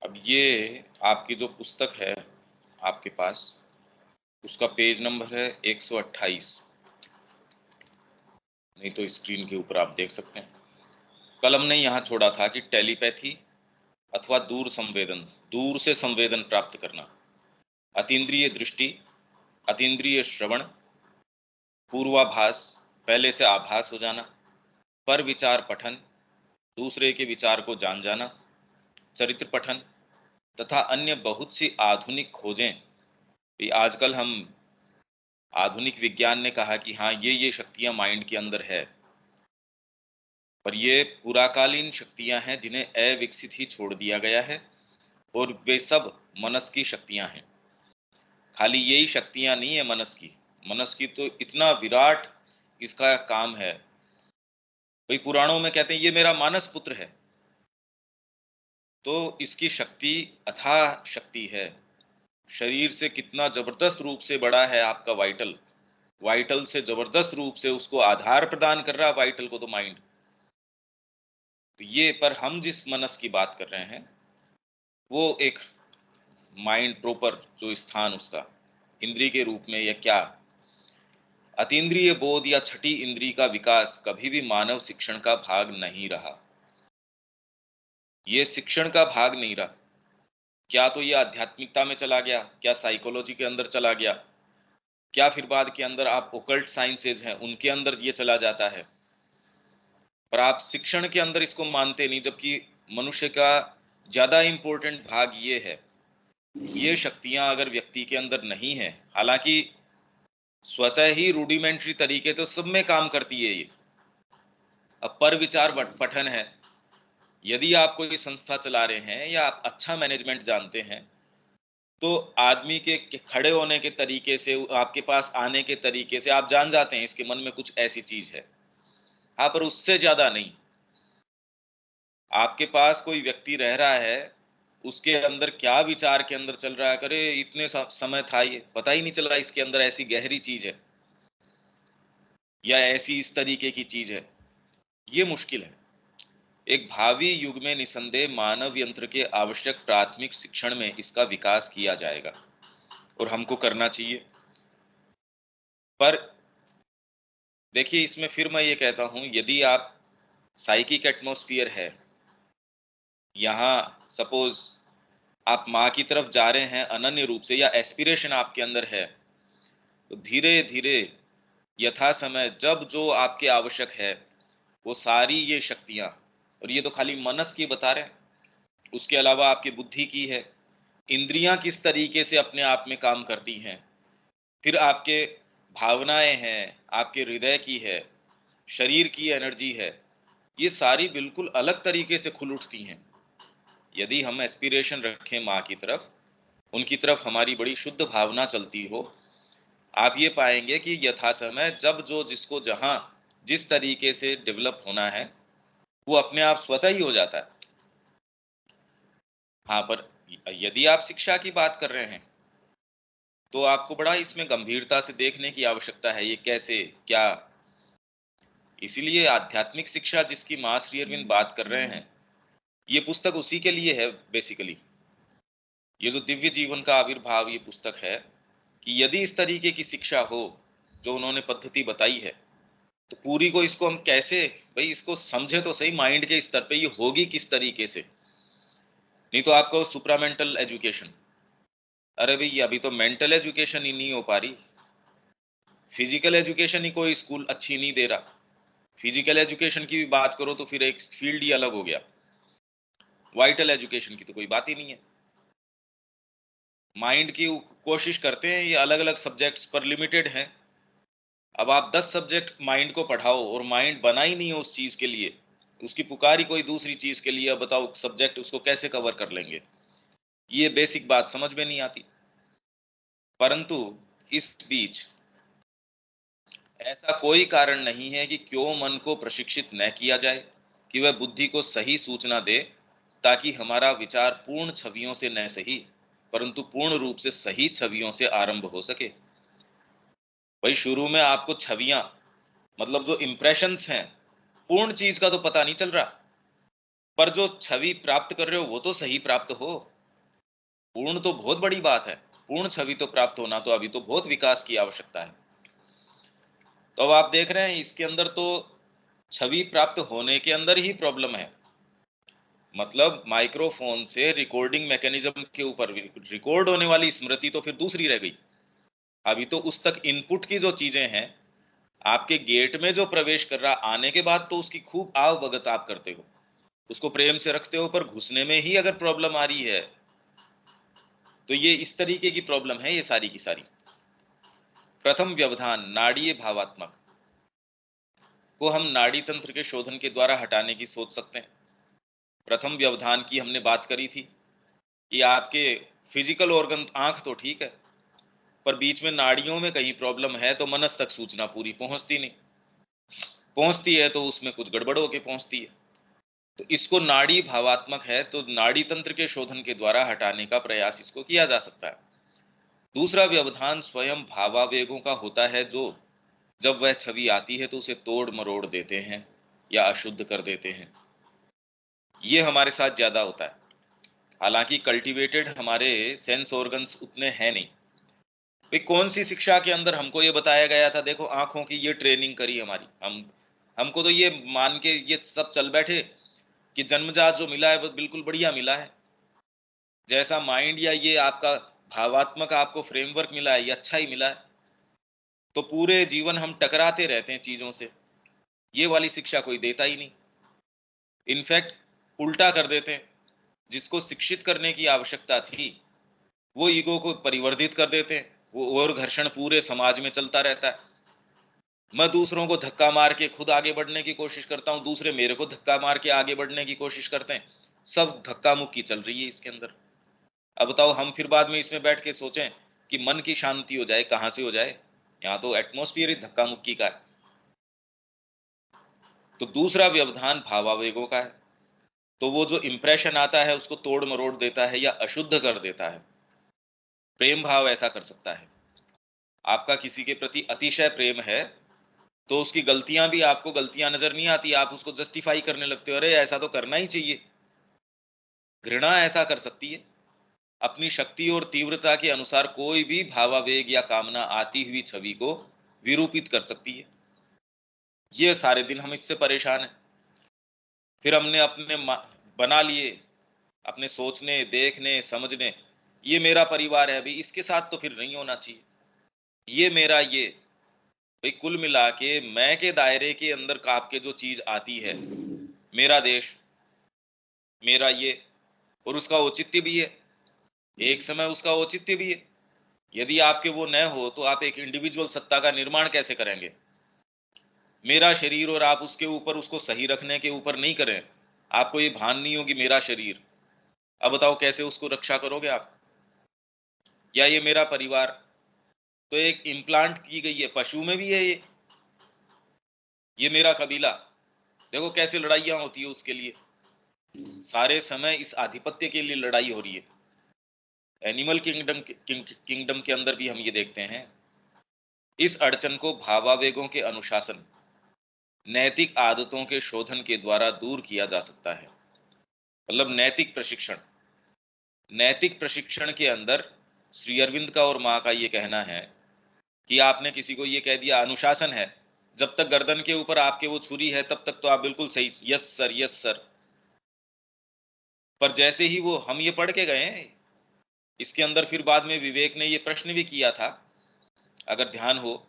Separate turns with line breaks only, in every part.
अब ये आपकी जो पुस्तक है आपके पास, उसका पेज नंबर है 128। नहीं तो स्क्रीन के ऊपर आप देख सकते हैं। कलम ने यहाँ छोड़ा था कि टेलीपैथी अथवा दूर से संवेदन प्राप्त करना, अतीन्द्रिय दृष्टि, अतीन्द्रिय श्रवण, पूर्वाभास, पहले से आभास हो जाना, पर विचार पठन, दूसरे के विचार को जान जाना, चरित्र पठन तथा अन्य बहुत सी आधुनिक खोजें। भी आजकल हम आधुनिक विज्ञान ने कहा कि हाँ ये शक्तियां माइंड के अंदर है, पर ये पुराकालीन शक्तियां हैं जिन्हें अविकसित ही छोड़ दिया गया है और वे सब मनस की शक्तियां हैं। खाली यही शक्तियां नहीं है मनस की तो इतना विराट इसका काम है। भाई पुराणों में कहते हैं ये मेरा मानस पुत्र है, तो इसकी शक्ति अथाह शक्ति है। शरीर से कितना जबरदस्त रूप से बड़ा है आपका वाइटल, वाइटल से जबरदस्त रूप से उसको आधार प्रदान कर रहा है वाइटल को तो माइंड। तो ये पर हम जिस मनस की बात कर रहे हैं वो एक माइंड प्रॉपर जो स्थान उसका इंद्रिय के रूप में या क्या, अतीन्द्रिय बोध या छठी इंद्रिय का विकास कभी भी मानव शिक्षण का भाग नहीं रहा। ये शिक्षण का भाग नहीं रहा। क्या तो ये आध्यात्मिकता में चला गया, क्या साइकोलॉजी के अंदर चला गया, क्या फिर बाद के अंदर आप ओकल्ट साइंसेज हैं उनके अंदर ये चला जाता है, पर आप शिक्षण के अंदर इसको मानते नहीं। जबकि मनुष्य का ज्यादा इंपॉर्टेंट भाग ये है। ये शक्तियां अगर व्यक्ति के अंदर नहीं है, हालांकि स्वतः ही रूडिमेंट्री तरीके तो सब में काम करती है ये। अब पर विचार पठन है। यदि आप कोई संस्था चला रहे हैं या आप अच्छा मैनेजमेंट जानते हैं, तो आदमी के खड़े होने के तरीके से, आपके पास आने के तरीके से आप जान जाते हैं इसके मन में कुछ ऐसी चीज है। हाँ, पर उससे ज्यादा नहीं। आपके पास कोई व्यक्ति रह रहा है, उसके अंदर क्या विचार के अंदर चल रहा है, करे इतने समय था ये पता ही नहीं चला इसके अंदर ऐसी गहरी चीज है या ऐसी इस तरीके की चीज है। ये मुश्किल है। एक भावी युग में निसंदेह मानव यंत्र के आवश्यक प्राथमिक शिक्षण में इसका विकास किया जाएगा और हमको करना चाहिए। पर देखिए, इसमें फिर मैं ये कहता हूं, यदि आप साइकिक एटमॉस्फियर है, यहाँ सपोज आप माँ की तरफ जा रहे हैं अनन्य रूप से, या एस्पिरेशन आपके अंदर है, तो धीरे धीरे यथा समय जब जो आपके आवश्यक है वो सारी ये शक्तियां, और ये तो खाली मनस की बता रहे हैं, उसके अलावा आपकी बुद्धि की है, इंद्रियां किस तरीके से अपने आप में काम करती हैं, फिर आपके भावनाएं हैं, आपके हृदय की है, शरीर की एनर्जी है, ये सारी बिल्कुल अलग तरीके से खुल उठती हैं। यदि हम एस्पिरेशन रखें माँ की तरफ, उनकी तरफ हमारी बड़ी शुद्ध भावना चलती हो, आप ये पाएंगे कि यथा समय जब जो जिसको जहां जिस तरीके से डेवलप होना है वो अपने आप स्वतः ही हो जाता है। हाँ, पर यदि आप शिक्षा की बात कर रहे हैं तो आपको बड़ा इसमें गंभीरता से देखने की आवश्यकता है, ये कैसे क्या। इसीलिए आध्यात्मिक शिक्षा जिसकी मां श्री अरविंद बात कर रहे हैं, ये पुस्तक उसी के लिए है बेसिकली। ये जो दिव्य जीवन का आविर्भाव ये पुस्तक है, कि यदि इस तरीके की शिक्षा हो जो उन्होंने पद्धति बताई है, तो पूरी को इसको हम कैसे, भाई इसको समझे तो सही माइंड के स्तर पे ये होगी किस तरीके से। नहीं तो आपको सुप्रामेंटल एजुकेशन, अरे भाई अभी तो मेंटल एजुकेशन ही नहीं हो पा रही, फिजिकल एजुकेशन ही कोई स्कूल अच्छी नहीं दे रहा। फिजिकल एजुकेशन की भी बात करो तो फिर एक फील्ड ही अलग हो गया। वाइटल एजुकेशन की तो कोई बात ही नहीं है। माइंड की कोशिश करते हैं, ये अलग अलग सब्जेक्ट्स पर लिमिटेड हैं। अब आप 10 सब्जेक्ट माइंड को पढ़ाओ और माइंड बना ही नहीं है उस चीज के लिए, उसकी पुकार ही कोई दूसरी चीज के लिए, अब बताओ सब्जेक्ट उसको कैसे कवर कर लेंगे। ये बेसिक बात समझ में नहीं आती। परंतु इस बीच ऐसा कोई कारण नहीं है कि क्यों मन को प्रशिक्षित न किया जाए कि वह बुद्धि को सही सूचना दे, ताकि हमारा विचार पूर्ण छवियों से न सही परंतु पूर्ण रूप से सही छवियों से आरंभ हो सके। भाई शुरू में आपको छवियां, मतलब जो इंप्रेशंस हैं, पूर्ण चीज का तो पता नहीं चल रहा, पर जो छवि प्राप्त कर रहे हो वो तो सही प्राप्त हो। पूर्ण तो बहुत बड़ी बात है, पूर्ण छवि तो प्राप्त होना तो अभी तो बहुत विकास की आवश्यकता है। तो अब आप देख रहे हैं इसके अंदर तो छवि प्राप्त होने के अंदर ही प्रॉब्लम है। मतलब माइक्रोफोन से रिकॉर्डिंग मैकेनिज्म के ऊपर रिकॉर्ड होने वाली स्मृति तो फिर दूसरी रह गई। अभी तो उस तक इनपुट की जो चीजें हैं, आपके गेट में जो प्रवेश कर रहा, आने के बाद तो उसकी खूब आवभगत आप करते हो, उसको प्रेम से रखते हो, पर घुसने में ही अगर प्रॉब्लम आ रही है तो ये इस तरीके की प्रॉब्लम है ये सारी की सारी। प्रथम व्यवधान नाड़ीय भावात्मक को हम नाड़ी तंत्र के शोधन के द्वारा हटाने की सोच सकते हैं। प्रथम व्यवधान की हमने बात करी थी कि आपके फिजिकल ऑर्गन आंख तो ठीक है, पर बीच में नाड़ियों में कहीं प्रॉब्लम है तो मनस तक सूचना पूरी पहुंचती नहीं, पहुंचती है तो उसमें कुछ गड़बड़ होके पहुंचती है। तो इसको नाड़ी भावात्मक है तो नाड़ी तंत्र के शोधन के द्वारा हटाने का प्रयास इसको किया जा सकता है। दूसरा व्यवधान स्वयं भावावेगों का होता है, जो जब वह छवि आती है तो उसे तोड़ मरोड़ देते हैं या अशुद्ध कर देते हैं। ये हमारे साथ ज्यादा होता है। हालांकि कल्टीवेटेड हमारे सेंस ऑर्गन्स उतने हैं नहीं। भाई कौन सी शिक्षा के अंदर हमको ये बताया गया था, देखो आंखों की ये ट्रेनिंग करी हमारी, हमको तो ये मान के ये सब चल बैठे कि जन्मजात जो मिला है वो बिल्कुल बढ़िया मिला है। जैसा माइंड या ये आपका भावात्मक आपको फ्रेमवर्क मिला है ये अच्छा ही मिला है। तो पूरे जीवन हम टकराते रहते हैं चीजों से, ये वाली शिक्षा कोई देता ही नहीं। इनफैक्ट उल्टा कर देते हैं, जिसको शिक्षित करने की आवश्यकता थी वो ईगो को परिवर्धित कर देते हैं। वो और घर्षण पूरे समाज में चलता रहता है। मैं दूसरों को धक्का मार के खुद आगे बढ़ने की कोशिश करता हूं, दूसरे मेरे को धक्का मार के आगे बढ़ने की कोशिश करते हैं। सब धक्का मुक्की चल रही है इसके अंदर। अब बताओ हम फिर बाद में इसमें बैठ के सोचें कि मन की शांति हो जाए, कहां से हो जाए? यहाँ तो एटमोस्फियर ही धक्का मुक्की का है। तो दूसरा व्यवधान भावावेगों का है, तो वो जो इंप्रेशन आता है उसको तोड़ मरोड़ देता है या अशुद्ध कर देता है। प्रेम भाव ऐसा कर सकता है। आपका किसी के प्रति अतिशय प्रेम है तो उसकी गलतियां भी आपको गलतियां नजर नहीं आती, आप उसको जस्टिफाई करने लगते हो, अरे ऐसा तो करना ही चाहिए। घृणा ऐसा कर सकती है, अपनी शक्ति और तीव्रता के अनुसार कोई भी भावावेग या कामना आती हुई छवि को विरूपित कर सकती है। ये सारे दिन हम इससे परेशान हैं। फिर हमने अपने बना लिए अपने सोचने देखने समझने, ये मेरा परिवार है भाई, इसके साथ तो फिर नहीं होना चाहिए, ये मेरा ये। भाई कुल मिला के मैं के दायरे के अंदर का आपके जो चीज आती है, मेरा देश, मेरा ये, और उसका औचित्य भी है, एक समय उसका औचित्य भी है। यदि आपके वो न हो तो आप एक इंडिविजुअल सत्ता का निर्माण कैसे करेंगे? मेरा शरीर और आप उसके ऊपर उसको सही रखने के ऊपर नहीं करें, आपको ये भान नहीं होगी मेरा शरीर, अब बताओ कैसे उसको रक्षा करोगे आप? या ये मेरा परिवार, तो एक इम्प्लांट की गई है, पशु में भी है ये मेरा कबीला, देखो कैसे लड़ाइयां होती है उसके लिए। सारे समय इस आधिपत्य के लिए लड़ाई हो रही है। एनिमल किंगडम के अंदर भी हम ये देखते हैं। इस अड़चन को भावावेगों के अनुशासन, नैतिक आदतों के शोधन के द्वारा दूर किया जा सकता है। मतलब नैतिक प्रशिक्षण, नैतिक प्रशिक्षण के अंदर श्री अरविंद का और माँ का ये कहना है कि आपने किसी को ये कह दिया अनुशासन है, जब तक गर्दन के ऊपर आपके वो छुरी है तब तक तो आप बिल्कुल सही, यस सर यस सर। पर जैसे ही वो हम ये पढ़ के गए हैं, इसके अंदर फिर बाद में विवेक ने ये प्रश्न भी किया था, अगर ध्यान हो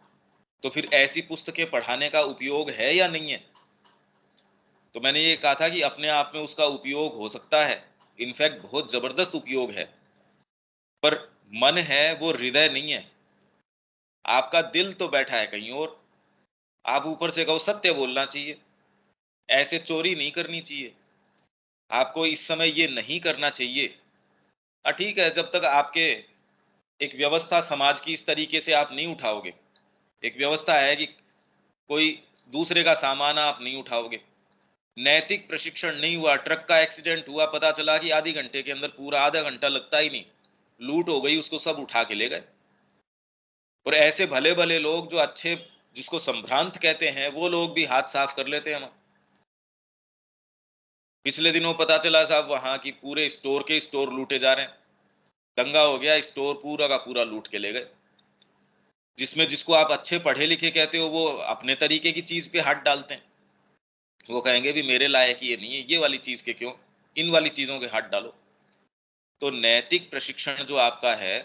तो फिर ऐसी पुस्तकें पढ़ाने का उपयोग है या नहीं है? तो मैंने ये कहा था कि अपने आप में उसका उपयोग हो सकता है, इनफैक्ट बहुत जबरदस्त उपयोग है, पर मन है वो हृदय नहीं है। आपका दिल तो बैठा है कहीं और। आप ऊपर से कहो सत्य बोलना चाहिए, ऐसे चोरी नहीं करनी चाहिए, आपको इस समय ये नहीं करना चाहिए। ठीक है, जब तक आपके एक व्यवस्था समाज की इस तरीके से आप नहीं उठाओगे, एक व्यवस्था है कि कोई दूसरे का सामान आप नहीं उठाओगे। नैतिक प्रशिक्षण नहीं हुआ, ट्रक का एक्सीडेंट हुआ, पता चला कि आधे घंटे के अंदर, पूरा आधा घंटा लगता ही नहीं, लूट हो गई, उसको सब उठा के ले गए। और ऐसे भले भले लोग जो अच्छे, जिसको संभ्रांत कहते हैं, वो लोग भी हाथ साफ कर लेते हैं। हम पिछले दिनों पता चला साहब वहां की पूरे स्टोर के स्टोर लूटे जा रहे हैं। दंगा हो गया, स्टोर पूरा का पूरा लूट के ले गए। जिसमें जिसको आप अच्छे पढ़े लिखे कहते हो वो अपने तरीके की चीज पे हाथ डालते हैं। वो कहेंगे भी मेरे लायक ये नहीं है, ये वाली चीज के क्यों, इन वाली चीजों के हाथ डालो। तो नैतिक प्रशिक्षण जो आपका है,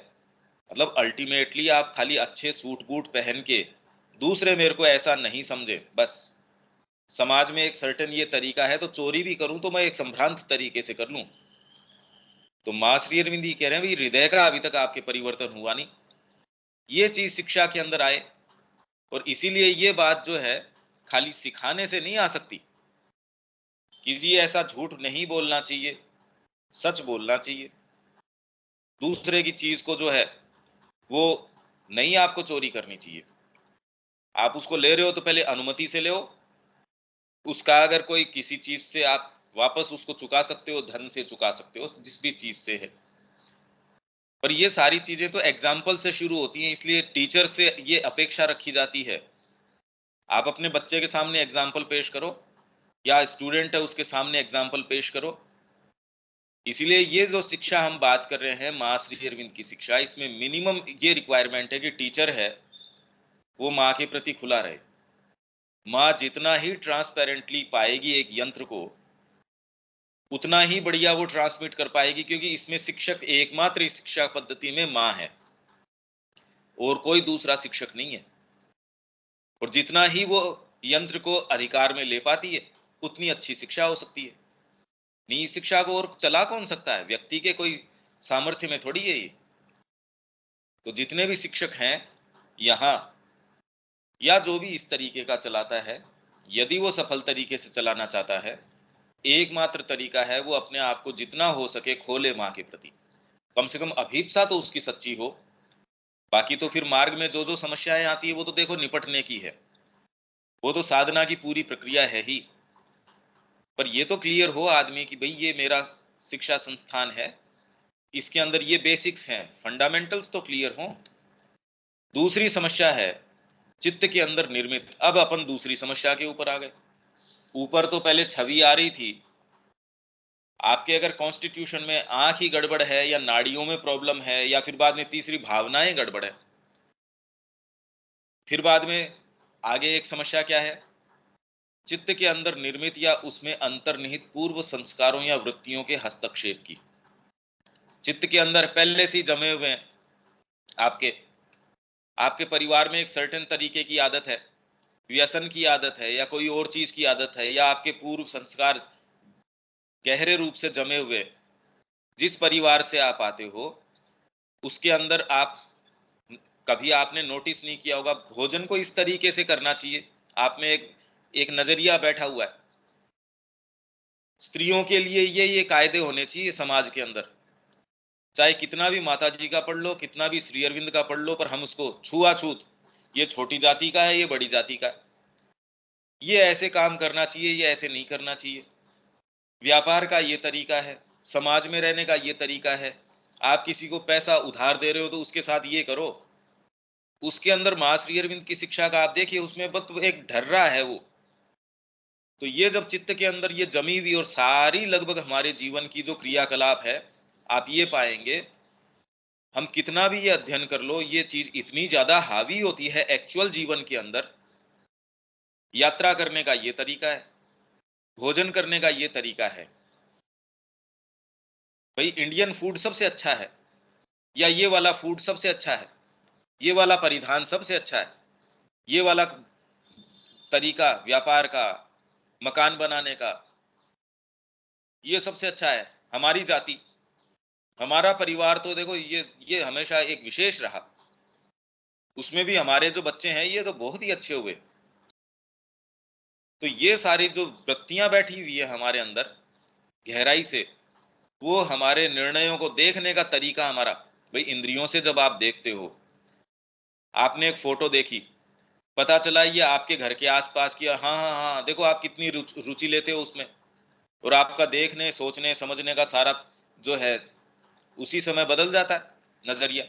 मतलब अल्टीमेटली आप खाली अच्छे सूट बूट पहन के दूसरे मेरे को ऐसा नहीं समझे, बस समाज में एक सर्टेन ये तरीका है, तो चोरी भी करूं तो मैं एक संभ्रांत तरीके से कर लूं। तो मां श्री अरविंद कह रहे हैं भाई हृदय का अभी तक आपके परिवर्तन हुआ नहीं, ये चीज शिक्षा के अंदर आए। और इसीलिए ये बात जो है खाली सिखाने से नहीं आ सकती कि जी ऐसा झूठ नहीं बोलना चाहिए, सच बोलना चाहिए। दूसरे की चीज को जो है वो नहीं आपको चोरी करनी चाहिए। आप उसको ले रहे हो तो पहले अनुमति से ले, उसका अगर कोई किसी चीज से आप वापस उसको चुका सकते हो, धन से चुका सकते हो, जिस भी चीज से है। पर ये सारी चीजें तो एग्जाम्पल से शुरू होती हैं, इसलिए टीचर से ये अपेक्षा रखी जाती है आप अपने बच्चे के सामने एग्जाम्पल पेश करो, या स्टूडेंट है उसके सामने एग्जाम्पल पेश करो। इसीलिए ये जो शिक्षा हम बात कर रहे हैं मां श्री अरविंद की शिक्षा, इसमें मिनिमम ये रिक्वायरमेंट है कि टीचर है वो माँ के प्रति खुला रहे। माँ जितना ही ट्रांसपेरेंटली पाएगी एक यंत्र को, उतना ही बढ़िया वो ट्रांसमिट कर पाएगी, क्योंकि इसमें शिक्षक एकमात्र इस शिक्षा पद्धति में माँ है और कोई दूसरा शिक्षक नहीं है। और जितना ही वो यंत्र को अधिकार में ले पाती है, उतनी अच्छी शिक्षा हो सकती है। नहीं, शिक्षा को और चला कौन सकता है, व्यक्ति के कोई सामर्थ्य में थोड़ी है ये। तो जितने भी शिक्षक हैं यहाँ, या जो भी इस तरीके का चलाता है, यदि वो सफल तरीके से चलाना चाहता है, एकमात्र तरीका है वो अपने आप को जितना हो सके खोले माँ के प्रति। कम से कम अभीप्सा तो उसकी सच्ची हो। बाकी तो फिर मार्ग में जो जो समस्याएं आती है वो तो देखो निपटने की है, वो तो साधना की पूरी प्रक्रिया है ही। पर ये तो क्लियर हो आदमी कि भाई ये मेरा शिक्षा संस्थान है, इसके अंदर ये बेसिक्स हैं, फंडामेंटल्स तो क्लियर हो। दूसरी समस्या है चित्त के अंदर निर्मित। अब अपन दूसरी समस्या के ऊपर आ गए। ऊपर तो पहले छवि आ रही थी, आपके अगर कॉन्स्टिट्यूशन में आंख ही गड़बड़ है, या नाड़ियों में प्रॉब्लम है, या फिर बाद में तीसरी भावनाएं गड़बड़ है। फिर बाद में आगे एक समस्या क्या है, चित्त के अंदर निर्मित या उसमें अंतर्निहित पूर्व संस्कारों या वृत्तियों के हस्तक्षेप की। चित्त के अंदर पहले से ही जमे हुए हैं, आपके आपके परिवार में एक सर्टेन तरीके की आदत है, व्यसन की आदत है, या कोई और चीज की आदत है, या आपके पूर्व संस्कार गहरे रूप से जमे हुए, जिस परिवार से आप आते हो उसके अंदर आप कभी आपने नोटिस नहीं किया होगा भोजन को इस तरीके से करना चाहिए। आप में एक एक नजरिया बैठा हुआ है, स्त्रियों के लिए ये कायदे होने चाहिए समाज के अंदर। चाहे कितना भी माता जी का पढ़ लो, कितना भी श्री अरविंद का पढ़ लो, पर हम उसको छुआछूत, ये छोटी जाति का है, ये बड़ी जाति का है, ये ऐसे काम करना चाहिए, ये ऐसे नहीं करना चाहिए। व्यापार का ये तरीका है, समाज में रहने का ये तरीका है। आप किसी को पैसा उधार दे रहे हो तो उसके साथ ये करो। उसके अंदर मां श्री अरविंद की शिक्षा का आप देखिए, उसमें बस एक ढर्रा है वो। तो ये जब चित्त के अंदर ये जमी हुई, और सारी लगभग हमारे जीवन की जो क्रियाकलाप है, आप ये पाएंगे हम कितना भी ये अध्ययन कर लो, ये चीज इतनी ज्यादा हावी होती है एक्चुअल जीवन के अंदर। यात्रा करने का ये तरीका है, भोजन करने का ये तरीका है। भाई इंडियन फूड सबसे अच्छा है, या ये वाला फूड सबसे अच्छा है, ये वाला परिधान सबसे अच्छा है, ये वाला तरीका व्यापार का, मकान बनाने का, ये सबसे अच्छा है। हमारी जाति, हमारा परिवार तो देखो ये हमेशा एक विशेष रहा, उसमें भी हमारे जो बच्चे हैं ये तो बहुत ही अच्छे हुए। तो ये सारी जो वृत्तियां बैठी हुई है हमारे अंदर गहराई से, वो हमारे निर्णयों को देखने का तरीका हमारा, भाई इंद्रियों से जब आप देखते हो, आपने एक फोटो देखी, पता चला ये आपके घर के आसपास की, हाँ हाँ हाँ, देखो आप कितनी रुचि लेते हो उसमें, और आपका देखने सोचने समझने का सारा जो है उसी समय बदल जाता है नजरिया।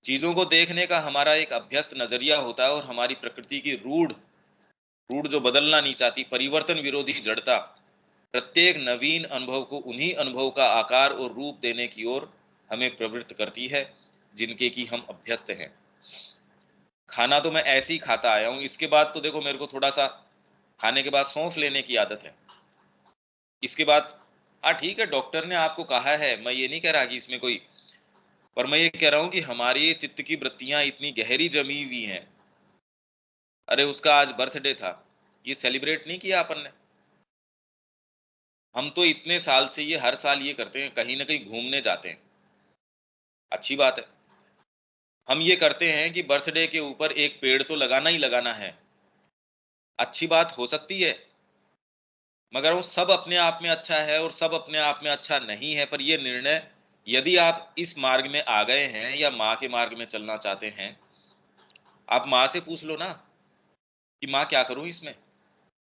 चीजों को देखने का हमारा एक अभ्यस्त नजरिया होता है, और हमारी प्रकृति की रूढ़ रूढ़ जो बदलना नहीं चाहती, परिवर्तन विरोधी जड़ता, प्रत्येक नवीन अनुभव को उन्हीं अनुभव का आकार और रूप देने की ओर हमें प्रवृत्त करती है, जिनके की हम अभ्यस्त हैं। खाना तो मैं ऐसे ही खाता आया हूँ, इसके बाद तो देखो मेरे को थोड़ा-सा खाने के बाद सौंफ लेने की आदत है। इसके बाद हाँ, ठीक है, डॉक्टर ने आपको कहा है, मैं ये नहीं कह रहा कि इसमें कोई, पर मैं ये कह रहा हूँ कि हमारी चित्त की वृत्तियाँ इतनी गहरी जमी हुई हैं। अरे उसका आज बर्थडे था, ये सेलिब्रेट नहीं किया अपन ने। हम तो इतने साल से ये हर साल ये करते हैं, कहीं न कहीं घूमने जाते हैं, अच्छी बात है। हम ये करते हैं कि बर्थडे के ऊपर एक पेड़ तो लगाना ही लगाना है, अच्छी बात हो सकती है, मगर वो सब अपने आप में अच्छा है और सब अपने आप में अच्छा नहीं है। पर ये निर्णय, यदि आप इस मार्ग में आ गए हैं या माँ के मार्ग में चलना चाहते हैं, आप माँ से पूछ लो ना कि माँ क्या करूँ इसमें?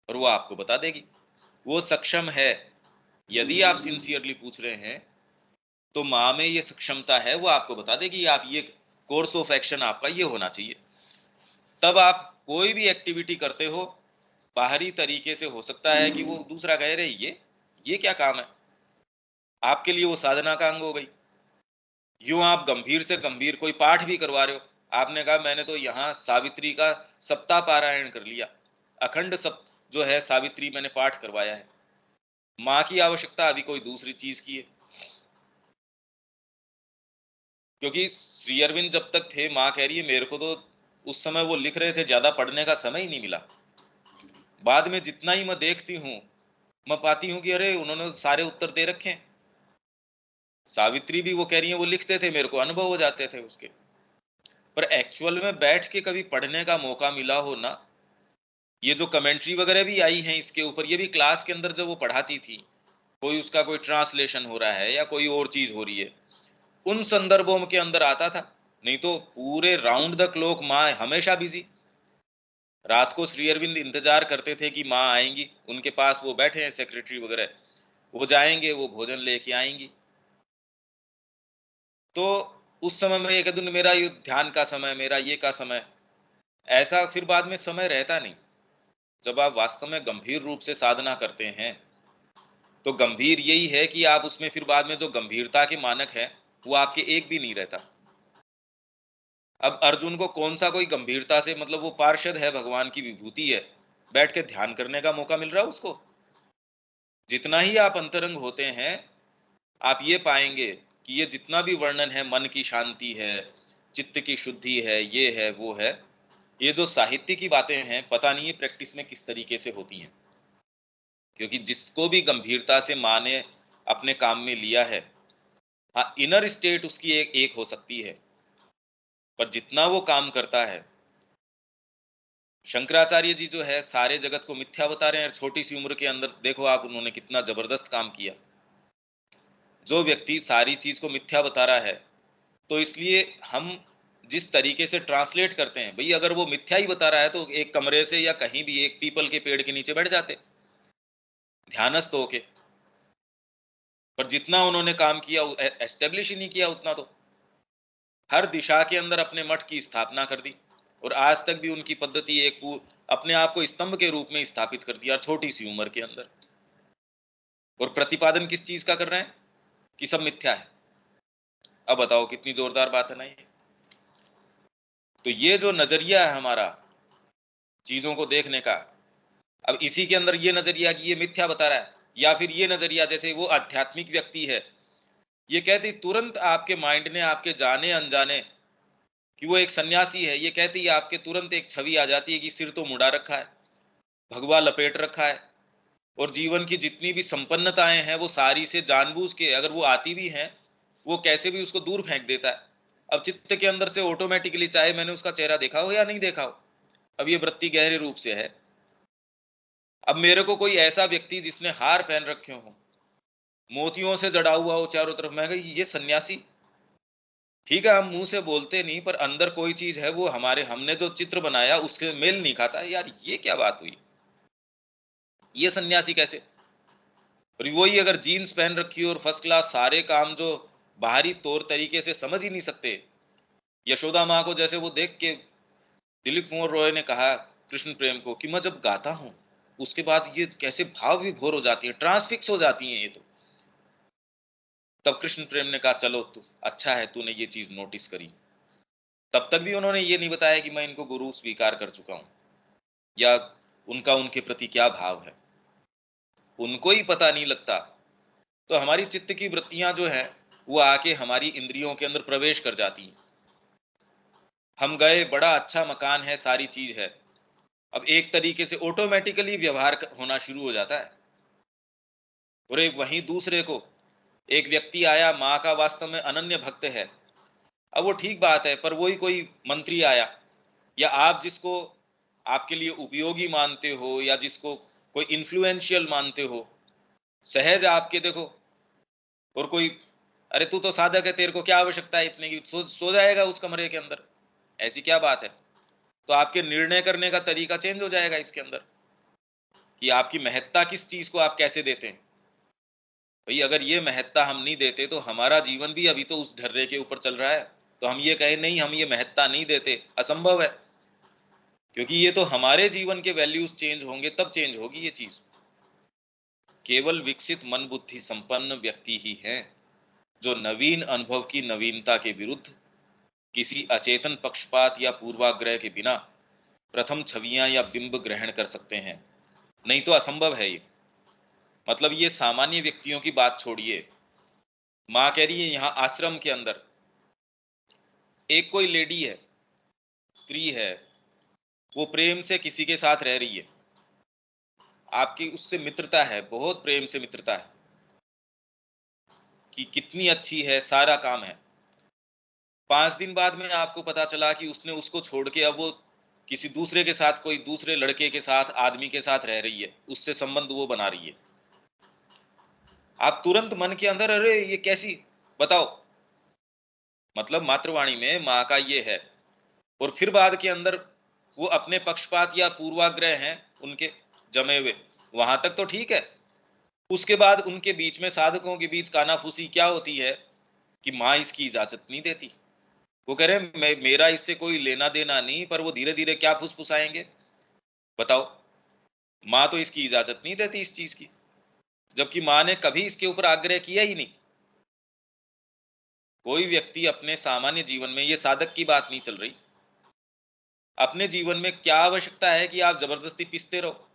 और वो आपको बता देगी। वो सक्षम है, यदि आप सिंसियरली पूछ रहे हैं, तो माँ में ये सक्षमता है, वो आपको बता देगी आप ये कोर्स ऑफ एक्शन आपका ये होना चाहिए। तब आप कोई भी एक्टिविटी करते हो, बाहरी तरीके से हो सकता है कि वो दूसरा कह रहे ये क्या काम है? आपके लिए वो साधना का अंग हो गई। यूँ आप गंभीर से गंभीर कोई पाठ भी करवा रहे हो, आपने कहा मैंने तो यहाँ सावित्री का सप्ताह पारायण कर लिया, अखंड सप जो है सावित्री मैंने पाठ करवाया है। माँ की आवश्यकता अभी कोई दूसरी चीज़ की है। क्योंकि श्री अरविंद जब तक थे, माँ कह रही है मेरे को तो उस समय वो लिख रहे थे, ज़्यादा पढ़ने का समय ही नहीं मिला। बाद में जितना ही मैं देखती हूँ, मैं पाती हूँ कि अरे उन्होंने सारे उत्तर दे रखे हैं। सावित्री भी वो कह रही है वो लिखते थे, मेरे को अनुभव हो जाते थे उसके। पर एक्चुअल में बैठ के कभी पढ़ने का मौका मिला हो ना, ये जो कमेंट्री वगैरह भी आई हैं इसके ऊपर, ये भी क्लास के अंदर जब वो पढ़ाती थी, कोई उसका कोई ट्रांसलेशन हो रहा है या कोई और चीज़ हो रही है, उन संदर्भों के अंदर आता था। नहीं तो पूरे राउंड द क्लॉक माँ हमेशा बिजी। रात को श्री अरविंद इंतजार करते थे कि माँ आएंगी, उनके पास वो बैठे हैं सेक्रेटरी वगैरह, वो जाएंगे, वो भोजन लेके आएंगी। तो उस समय मैं ये कह दूं मेरा ये ध्यान का समय, मेरा ये का समय, ऐसा फिर बाद में समय रहता नहीं। जब आप वास्तव में गंभीर रूप से साधना करते हैं, तो गंभीर यही है कि आप उसमें फिर बाद में जो गंभीरता के मानक है, वो आपके एक भी नहीं रहता। अब अर्जुन को कौन सा कोई गंभीरता से, मतलब वो पार्षद है, भगवान की विभूति है, बैठ के ध्यान करने का मौका मिल रहा है उसको। जितना ही आप अंतरंग होते हैं, आप ये पाएंगे कि ये जितना भी वर्णन है, मन की शांति है, चित्त की शुद्धि है, ये है वो है, ये जो साहित्य की बातें हैं, पता नहीं ये प्रैक्टिस में किस तरीके से होती हैं। क्योंकि जिसको भी गंभीरता से माँ ने अपने काम में लिया है, हाँ, इनर स्टेट उसकी एक एक हो सकती है, पर जितना वो काम करता है, शंकराचार्य जी जो है सारे जगत को मिथ्या बता रहे हैं, और छोटी सी उम्र के अंदर देखो आप उन्होंने कितना जबरदस्त काम किया। जो व्यक्ति सारी चीज को मिथ्या बता रहा है, तो इसलिए हम जिस तरीके से ट्रांसलेट करते हैं, भाई अगर वो मिथ्या ही बता रहा है तो एक कमरे से या कहीं भी एक पीपल के पेड़ के नीचे बैठ जाते ध्यानस्थ होके। पर जितना उन्होंने काम किया, एस्टेब्लिश ही नहीं किया उतना तो। हर दिशा के अंदर अपने मठ की स्थापना कर दी, और आज तक भी उनकी पद्धति एक अपने आप को स्तंभ के रूप में स्थापित कर दिया छोटी सी उम्र के अंदर। और प्रतिपादन किस चीज का कर रहे हैं कि सब मिथ्या है। अब बताओ कितनी जोरदार बात है ना ये। तो ये जो नजरिया है हमारा चीजों को देखने का, अब इसी के अंदर ये नजरिया कि ये मिथ्या बता रहा है, या फिर ये नजरिया जैसे वो आध्यात्मिक व्यक्ति है, ये कहती तुरंत आपके माइंड ने आपके जाने अनजाने कि वो एक सन्यासी है, ये कहती है आपके तुरंत एक छवि आ जाती है कि सिर तो मुड़ा रखा है, भगवा लपेट रखा है, और जीवन की जितनी भी संपन्नताएं हैं वो सारी से जानबूझ के, अगर वो आती भी हैं, वो कैसे भी उसको दूर फेंक देता है। अब चित्त के अंदर से ऑटोमेटिकली, चाहे मैंने उसका चेहरा देखा हो या नहीं देखा हो, अब ये वृत्ति गहरे रूप से है। अब मेरे को कोई ऐसा व्यक्ति जिसने हार पहन रखे हो, मोतियों से जड़ा हुआ हो चारों तरफ, मैं कही ये सन्यासी, ठीक है हम मुंह से बोलते नहीं, पर अंदर कोई चीज है वो हमारे, हमने जो चित्र बनाया उसके मेल नहीं खाता, यार ये क्या बात हुई, ये सन्यासी कैसे। और वही अगर जीन्स पहन रखी हो और फर्स्ट क्लास सारे काम जो बाहरी तौर तरीके से समझ ही नहीं सकते, यशोदा माँ को जैसे वो देख के दिलीप कुमार रॉय ने कहा कृष्ण प्रेम को कि मैं जब गाता हूं, उसके बाद ये कैसे भाव विभोर हो जाती है, ट्रांसफिक्स हो जाती हैं ये तो। तब कृष्ण प्रेम ने कहा चलो तू अच्छा है तूने ये चीज नोटिस करी। तब तक भी उन्होंने ये नहीं बताया कि मैं इनको गुरु स्वीकार कर चुका हूं या उनका उनके प्रति क्या भाव है, उनको ही पता नहीं लगता। तो हमारी चित्त की वृत्तियां जो है वो आके हमारी इंद्रियों के अंदर प्रवेश कर जाती हैं। हम गए, बड़ा अच्छा मकान है, सारी चीज है, अब एक तरीके से ऑटोमेटिकली व्यवहार होना शुरू हो जाता है। और एक वहीं दूसरे को एक व्यक्ति आया, माँ का वास्तव में अनन्य भक्त है, अब वो ठीक बात है, पर वही कोई मंत्री आया या आप जिसको आपके लिए उपयोगी मानते हो या जिसको कोई इन्फ्लुएंशियल मानते हो, सहज आपके देखो, और कोई अरे तू तो साधक है, तेरे को क्या आवश्यकता है इतने की, सो जाएगा उस कमरे के अंदर, ऐसी क्या बात है। तो आपके निर्णय करने का तरीका चेंज हो जाएगा इसके अंदर कि आपकी महत्ता किस चीज को आप कैसे देते हैं। भाई अगर ये महत्ता हम नहीं देते तो हमारा जीवन भी अभी तो उस ढर्रे के ऊपर चल रहा है, तो हम ये कहें नहीं हम ये महत्ता नहीं देते, असंभव है। क्योंकि ये तो हमारे जीवन के वैल्यूज चेंज होंगे तब चेंज होगी ये चीज। केवल विकसित मन बुद्धि संपन्न व्यक्ति ही है जो नवीन अनुभव की नवीनता के विरुद्ध किसी अचेतन पक्षपात या पूर्वाग्रह के बिना प्रथम छवियां या बिंब ग्रहण कर सकते हैं, नहीं तो असंभव है ये। मतलब ये सामान्य व्यक्तियों की बात छोड़िए, माँ कह रही है यहाँ आश्रम के अंदर एक कोई लेडी है, स्त्री है, वो प्रेम से किसी के साथ रह रही है, आपकी उससे मित्रता है, बहुत प्रेम से मित्रता है कि कितनी अच्छी है, सारा काम है। 5 दिन बाद में आपको पता चला कि उसने उसको छोड़ के अब वो किसी दूसरे के साथ, कोई दूसरे लड़के के साथ, आदमी के साथ रह रही है, उससे संबंध वो बना रही है। आप तुरंत मन के अंदर अरे ये कैसी, बताओ। मतलब मातृवाणी में माँ का ये है। और फिर बाद के अंदर वो अपने पक्षपात या पूर्वाग्रह हैं उनके जमे हुए, वहां तक तो ठीक है। उसके बाद उनके बीच में, साधकों के बीच कानाफूसी क्या होती है कि माँ इसकी इजाजत नहीं देती। वो कह रहे मैं, मेरा इससे कोई लेना देना नहीं, पर वो धीरे धीरे क्या फुसफुसाएंगे, बताओ। माँ तो इसकी इजाजत नहीं देती इस चीज की, जबकि माँ ने कभी इसके ऊपर आग्रह किया ही नहीं। कोई व्यक्ति अपने सामान्य जीवन में, ये साधक की बात नहीं चल रही, अपने जीवन में क्या आवश्यकता है कि आप जबरदस्ती पीसते रहो।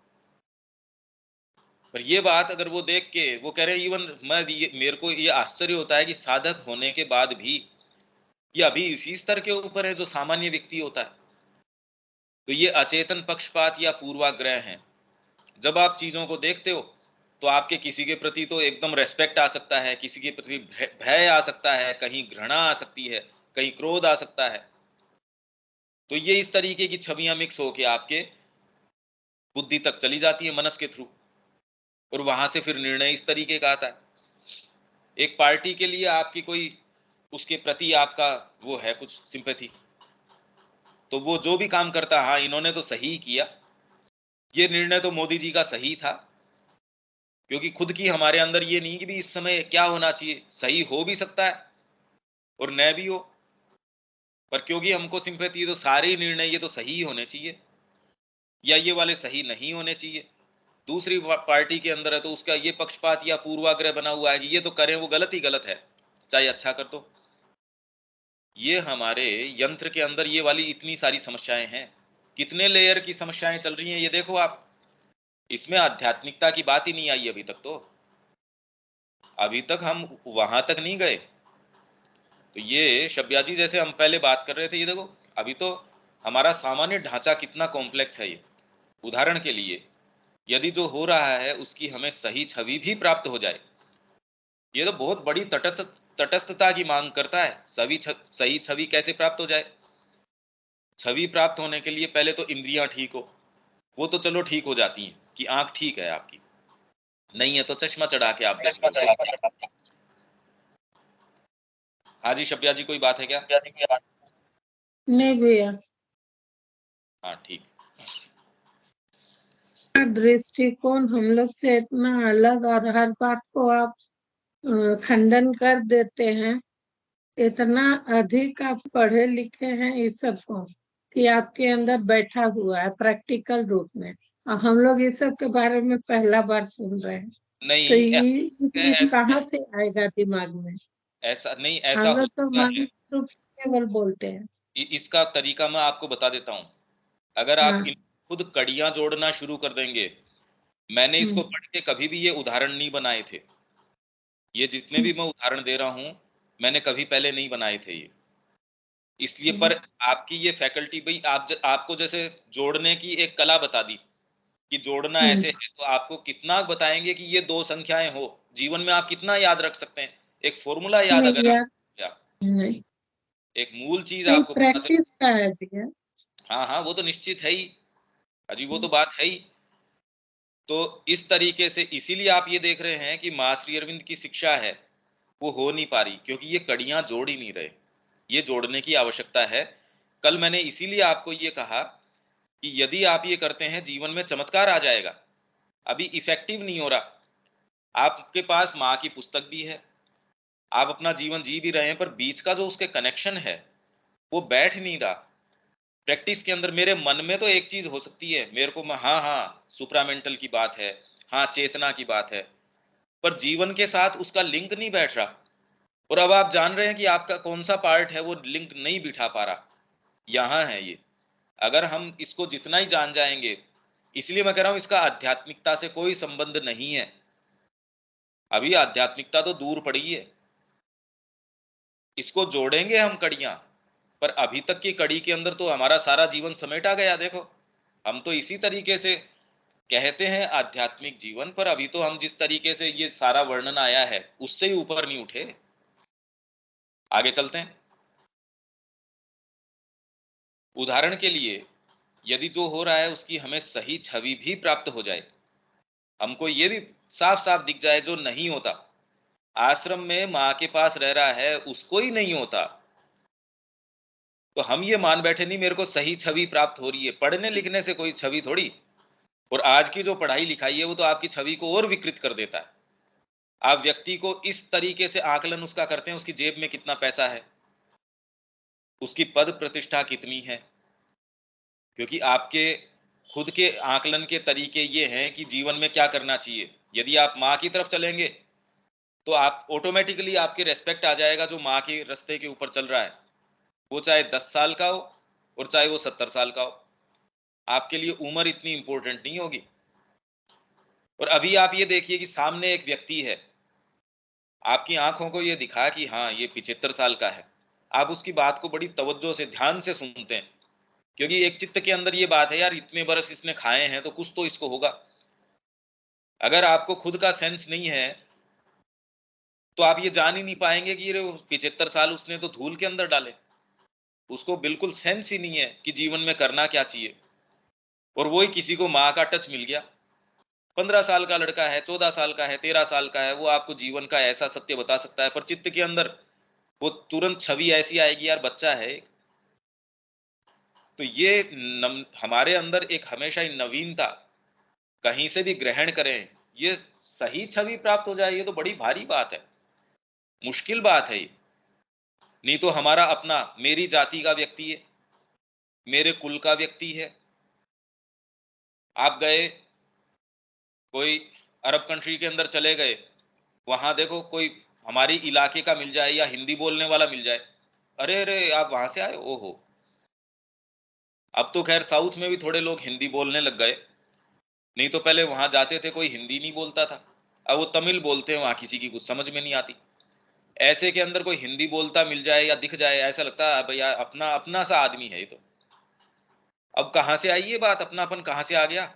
पर ये बात अगर वो देख के वो कह रहे इवन मेरे को ये आश्चर्य होता है कि साधक होने के बाद भी ये अभी इसी स्तर के ऊपर है जो सामान्य व्यक्ति होता है। तो ये अचेतन पक्षपात या पूर्वाग्रह हैं। जब आप चीजों को देखते हो तो आपके किसी के प्रति तो एकदम रेस्पेक्ट आ सकता है, किसी के प्रति भय आ सकता है, कहीं घृणा आ सकती है, कहीं क्रोध आ सकता है। तो ये इस तरीके की छवियां मिक्स होके आपके बुद्धि तक चली जाती है मनस के थ्रू, और वहां से फिर निर्णय इस तरीके का आता है। एक पार्टी के लिए आपकी कोई, उसके प्रति आपका वो है कुछ सिंपैथी, तो वो जो भी काम करता, हाँ इन्होंने तो सही किया, ये निर्णय तो मोदी जी का सही था। क्योंकि खुद की हमारे अंदर ये नहीं कि भी इस समय क्या होना चाहिए, सही हो भी सकता है और न भी हो, पर क्योंकि हमको सिंपैथी है तो सारे निर्णय ये तो सही होने चाहिए या ये वाले सही नहीं होने चाहिए। दूसरी पार्टी के अंदर है तो उसका ये पक्षपात या पूर्वाग्रह बना हुआ है कि ये तो करें वो गलत ही गलत है, चाहे अच्छा कर दो। ये हमारे यंत्र के अंदर ये वाली इतनी सारी समस्याएं हैं, कितने लेयर की समस्याएं चल रही हैं ये देखो आप। इसमें आध्यात्मिकता की बात ही नहीं आई अभी तक, तो अभी तक हम वहां तक नहीं गए। तो ये शब्या जी जैसे हम पहले बात कर रहे थे, ये देखो अभी तो हमारा सामान्य ढांचा कितना कॉम्प्लेक्स है। ये उदाहरण के लिए यदि जो हो रहा है उसकी हमें सही छवि भी प्राप्त हो जाए, ये तो बहुत बड़ी तटस्थता की मांग करता है। सही छवि कैसे प्राप्त हो जाए? छवि प्राप्त होने के लिए पहले तो इंद्रियां ठीक हो, वो तो चलो ठीक हो जाती हैं कि आंख ठीक है आपकी, नहीं है तो चश्मा चढ़ा के आप देख लो। हाँ जी शब्या जी कोई बात है क्या?
नहीं भैया।
हाँ ठीक।
दृष्टिकोण हम लोग से इतना अलग और हर बात को आप खंडन कर देते हैं। इतना अधिक आप पढ़े लिखे हैं इस सब को कि आपके अंदर बैठा हुआ है प्रैक्टिकल रूप में, और हम लोग इस सब के बारे में पहला बार सुन रहे हैं। तो
नहीं,
ये चीज
ऐसा
कहाँ से आएगा दिमाग में?
ऐसा नहीं, ऐसा
हम
हो
लोग तो
सकता है।
मानसिक रूप से केवल बोलते हैं।
इसका तरीका मैं आपको बता देता हूँ। अगर आप
हाँ।
खुद कड़ियां जोड़ना शुरू कर देंगे, मैंने इसको
हम्म।
पढ़ के कभी भी ये उदाहरण नहीं बनाए थे। ये जितने भी मैं उदाहरण दे रहा हूँ, मैंने कभी पहले नहीं बनाए थे ये। इसलिए पर
हम्म।
आपकी ये फैकल्टी भाई, आपको जैसे जोड़ने की एक कला बता दी कि जोड़ना
हम्म।
ऐसे है, तो आपको कितना बताएंगे कि ये दो संख्याएं हो, जीवन में आप कितना याद रख सकते हैं? एक फॉर्मूला याद
नहीं
अगर
यार।
आप,
नहीं।
एक मूल चीज
नहीं,
आपको पता चले।
प्रैक्टिस का है भैया।
हाँ हाँ, वो तो निश्चित है ही अजी, वो तो बात है ही। तो इस तरीके से इसीलिए आप ये देख रहे हैं कि मां श्री अरविंद की शिक्षा है वो हो नहीं पा रही, क्योंकि ये कड़ियां जोड़ ही नहीं रहे। ये जोड़ने की आवश्यकता है। कल मैंने इसीलिए आपको ये कहा कि यदि आप ये करते हैं, जीवन में चमत्कार आ जाएगा। अभी इफेक्टिव नहीं हो रहा। आपके पास माँ की पुस्तक भी है, आप अपना जीवन जी भी रहे हैं, पर बीच का जो उसके कनेक्शन है वो बैठ नहीं रहा। प्रैक्टिस के अंदर मेरे मन में तो एक चीज हो सकती है, मेरे को हाँ हाँ सुप्रामेंटल की बात है, हाँ चेतना की बात है, पर जीवन के साथ उसका लिंक नहीं बैठ रहा। और अब आप जान रहे हैं कि आपका कौन सा पार्ट है वो लिंक नहीं बिठा पा रहा। यहाँ है ये। अगर हम इसको जितना ही जान जाएंगे, इसलिए मैं कह रहा हूं इसका आध्यात्मिकता से कोई संबंध नहीं है। अभी आध्यात्मिकता तो दूर पड़ी है। इसको जोड़ेंगे हम कड़ियां, पर अभी तक की कड़ी के अंदर तो हमारा सारा जीवन समेटा गया। देखो, हम तो इसी तरीके से कहते हैं आध्यात्मिक जीवन, पर अभी तो हम जिस तरीके से ये सारा वर्णन आया है उससे ही ऊपर नहीं उठे। आगे चलते हैं। उदाहरण के लिए, यदि जो हो रहा है उसकी हमें सही छवि भी प्राप्त हो जाए, हमको ये भी साफ साफ दिख जाए जो नहीं होता, आश्रम में माँ के पास रह रहा है उसको ही नहीं होता, तो हम ये मान बैठे नहीं मेरे को सही छवि प्राप्त हो रही है। पढ़ने लिखने से कोई छवि थोड़ी। और आज की जो पढ़ाई लिखाई है वो तो आपकी छवि को और विकृत कर देता है। आप व्यक्ति को इस तरीके से आकलन उसका करते हैं, उसकी जेब में कितना पैसा है, उसकी पद प्रतिष्ठा कितनी है, क्योंकि आपके खुद के आकलन के तरीके ये हैं कि जीवन में क्या करना चाहिए। यदि आप माँ की तरफ चलेंगे तो आप ऑटोमेटिकली आपके रेस्पेक्ट आ जाएगा जो माँ के रास्ते के ऊपर चल रहा है, वो चाहे 10 साल का हो और चाहे वो 70 साल का हो। आपके लिए उम्र इतनी इंपॉर्टेंट नहीं होगी। और अभी आप ये देखिए कि सामने एक व्यक्ति है, आपकी आंखों को ये दिखा कि हाँ ये 75 साल का है, आप उसकी बात को बड़ी तवज्जो से ध्यान से सुनते हैं, क्योंकि एक चित्त के अंदर ये बात है यार इतने बरस इसने खाए हैं तो कुछ तो इसको होगा। अगर आपको खुद का सेंस नहीं है तो आप ये जान ही नहीं पाएंगे कि ये 75 साल उसने तो धूल के अंदर डाले। उसको बिल्कुल सेंस ही नहीं है कि जीवन में करना क्या चाहिए। और वही किसी को माँ का टच मिल गया, 15 साल का लड़का है, 14 साल का है, 13 साल का है, वो आपको जीवन का ऐसा सत्य बता सकता है, पर चित्त के अंदर वो तुरंत छवि ऐसी आएगी यार बच्चा है। तो ये हमारे अंदर एक हमेशा ही नवीनता, कहीं से भी ग्रहण करें, ये सही छवि प्राप्त हो जाए, ये तो बड़ी भारी बात है, मुश्किल बात है ये। नहीं तो हमारा अपना, मेरी जाति का व्यक्ति है, मेरे कुल का व्यक्ति है। आप गए कोई अरब कंट्री के अंदर चले गए, वहां देखो कोई हमारी इलाके का मिल जाए या हिंदी बोलने वाला मिल जाए, अरे अरे आप वहां से आए, ओहो। अब तो खैर साउथ में भी थोड़े लोग हिंदी बोलने लग गए, नहीं तो पहले वहां जाते थे कोई हिंदी नहीं बोलता था। अब वो तमिल बोलते हैं, वहां किसी की कुछ समझ में नहीं आती। ऐसे के अंदर कोई हिंदी बोलता मिल जाए या दिख जाए, ऐसा लगता है भैया अपना अपना सा आदमी है ये तो। अब कहां से आई ये बात, अपनापन कहां से आ गया?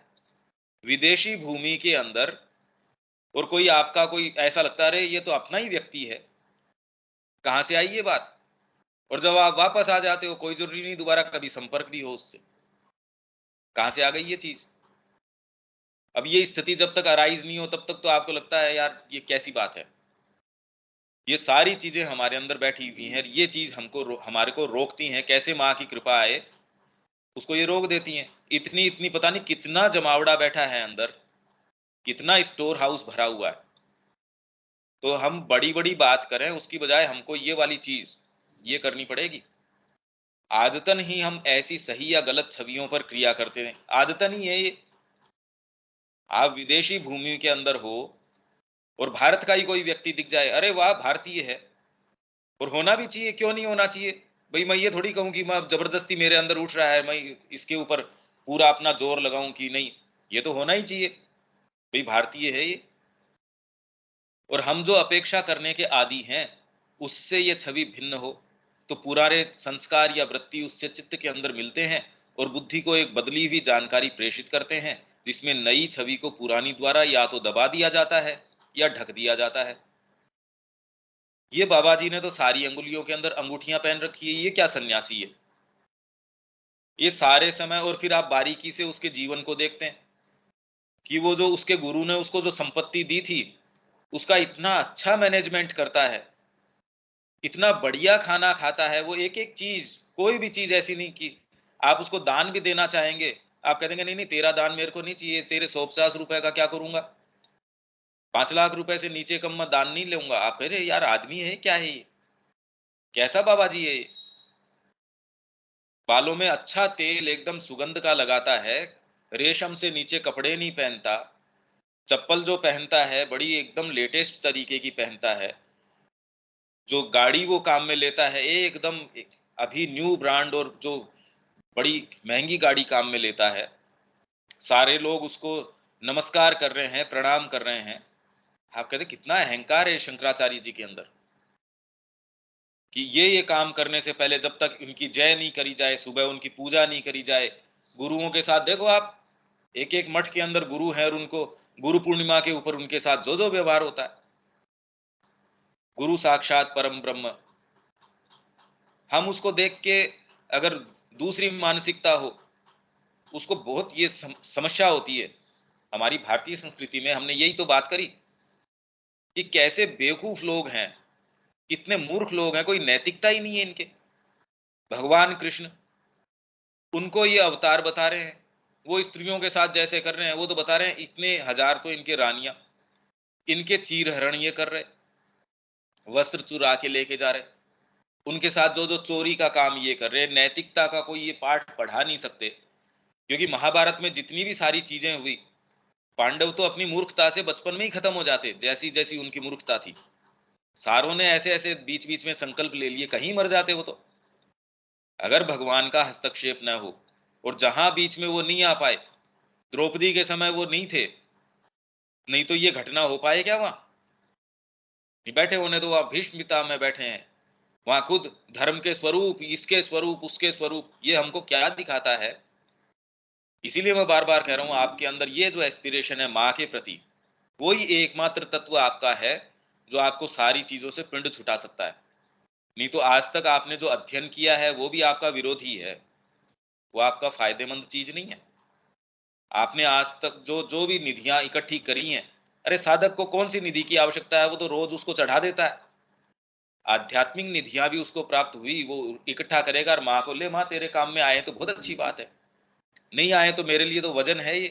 विदेशी भूमि के अंदर, और कोई आपका कोई ऐसा लगता है अरे ये तो अपना ही व्यक्ति है। कहां से आई ये बात? और जब आप वापस आ जाते हो, कोई जरूरी नहीं दोबारा कभी संपर्क भी हो उससे। कहां से आ गई ये चीज? अब ये स्थिति जब तक अराइज नहीं हो तब तक तो आपको लगता है यार ये कैसी बात है। ये सारी चीजें हमारे अंदर बैठी हुई हैं, ये चीज हमको हमारे को रोकती हैं। कैसे माँ की कृपा आए उसको ये रोक देती हैं। इतनी इतनी पता नहीं कितना जमावड़ा बैठा है अंदर, कितना स्टोर हाउस भरा हुआ है। तो हम बड़ी बड़ी बात करें उसकी बजाय हमको ये वाली चीज ये करनी पड़ेगी। आदतन ही हम ऐसी सही या गलत छवियों पर क्रिया करते हैं, आदतन ही है ये। आप विदेशी भूमि के अंदर हो, और भारत का ही कोई व्यक्ति दिख जाए, अरे वाह भारतीय है, और होना भी चाहिए, क्यों नहीं होना चाहिए भाई। मैं ये थोड़ी कहूँ कि मैं जबरदस्ती मेरे अंदर उठ रहा है, मैं इसके ऊपर पूरा अपना जोर लगाऊं कि नहीं, ये तो होना ही चाहिए भाई, भारतीय है ये। और हम जो अपेक्षा करने के आदी हैं, उससे ये छवि भिन्न हो, तो पुराने संस्कार या वृत्ति उससे चित्त के अंदर मिलते हैं और बुद्धि को एक बदली हुई जानकारी प्रेषित करते हैं, जिसमें नई छवि को पुरानी द्वारा या तो दबा दिया जाता है या ढक दिया जाता है। ये बाबा जी ने तो सारी अंगुलियों के अंदर अंगूठियां पहन रखी है, ये क्या सन्यासी है। ये सारे समय, और फिर आप बारीकी से उसके जीवन को देखते हैं कि वो जो उसके गुरु ने उसको जो संपत्ति दी थी, उसका इतना अच्छा मैनेजमेंट करता है, इतना बढ़िया खाना खाता है, वो एक एक चीज, कोई भी चीज ऐसी नहीं कि आप उसको दान भी देना चाहेंगे, आप कह देंगे नहीं नहीं तेरा दान मेरे को नहीं चाहिए, तेरे 150 रुपए का क्या करूंगा, 5 लाख रुपए से नीचे कम मैं दान नहीं लूंगा। आप कह रहे यार आदमी है क्या है ये, कैसा बाबा जी है ये। बालों में अच्छा तेल एकदम सुगंध का लगाता है, रेशम से नीचे कपड़े नहीं पहनता, चप्पल जो पहनता है बड़ी एकदम लेटेस्ट तरीके की पहनता है, जो गाड़ी वो काम में लेता है एकदम अभी न्यू ब्रांड, और जो बड़ी महंगी गाड़ी काम में लेता है, सारे लोग उसको नमस्कार कर रहे हैं, प्रणाम कर रहे हैं। आप कहते कितना अहंकार है शंकराचार्य जी के अंदर, कि ये काम करने से पहले जब तक उनकी जय नहीं करी जाए, सुबह उनकी पूजा नहीं करी जाए, गुरुओं के साथ देखो आप, एक एक मठ के अंदर गुरु है और उनको गुरु पूर्णिमा के ऊपर उनके साथ जो जो व्यवहार होता है, गुरु साक्षात परम ब्रह्म। हम उसको देख के अगर दूसरी मानसिकता हो, उसको बहुत ये समस्या होती है। हमारी भारतीय संस्कृति में हमने यही तो बात करी कि कैसे बेवकूफ लोग हैं, कितने मूर्ख लोग हैं, कोई नैतिकता ही नहीं है इनके। भगवान कृष्ण, उनको ये अवतार बता रहे हैं, वो स्त्रियों के साथ जैसे कर रहे हैं, वो तो बता रहे हैं इतने हजार तो इनके रानियां, इनके चीर हरण ये कर रहे, वस्त्र चुरा के लेके जा रहे, उनके साथ जो जो चोरी का काम ये कर रहे, नैतिकता का कोई ये पाठ पढ़ा नहीं सकते। क्योंकि महाभारत में जितनी भी सारी चीजें हुई, पांडव तो अपनी मूर्खता से बचपन में ही खत्म हो जाते, जैसी जैसी उनकी मूर्खता थी। सारों ने ऐसे ऐसे बीच बीच में संकल्प ले लिए, कहीं मर जाते वो तो, अगर भगवान का हस्तक्षेप न हो। और जहां बीच में वो नहीं आ पाए, द्रौपदी के समय वो नहीं थे, नहीं तो ये घटना हो पाए क्या वहां। नहीं बैठे होने तो वहां भीष्म पितामह में बैठे हैं, वहां खुद धर्म के स्वरूप, इसके स्वरूप, उसके स्वरूप, ये हमको क्या दिखाता है। इसीलिए मैं बार बार कह रहा हूं, आपके अंदर ये जो एस्पिरेशन है माँ के प्रति, वही एकमात्र तत्व आपका है जो आपको सारी चीजों से पिंड छुटा सकता है। नहीं तो आज तक आपने जो अध्ययन किया है वो भी आपका विरोधी है, वो आपका फायदेमंद चीज नहीं है। आपने आज तक जो जो भी निधियां इकट्ठी करी हैं, अरे साधक को कौन सी निधि की आवश्यकता है, वो तो रोज उसको चढ़ा देता है। आध्यात्मिक निधियां भी उसको प्राप्त हुई, वो इकट्ठा करेगा और माँ को, ले माँ तेरे काम में आए तो बहुत अच्छी बात है, नहीं आए तो मेरे लिए तो वजन है ये,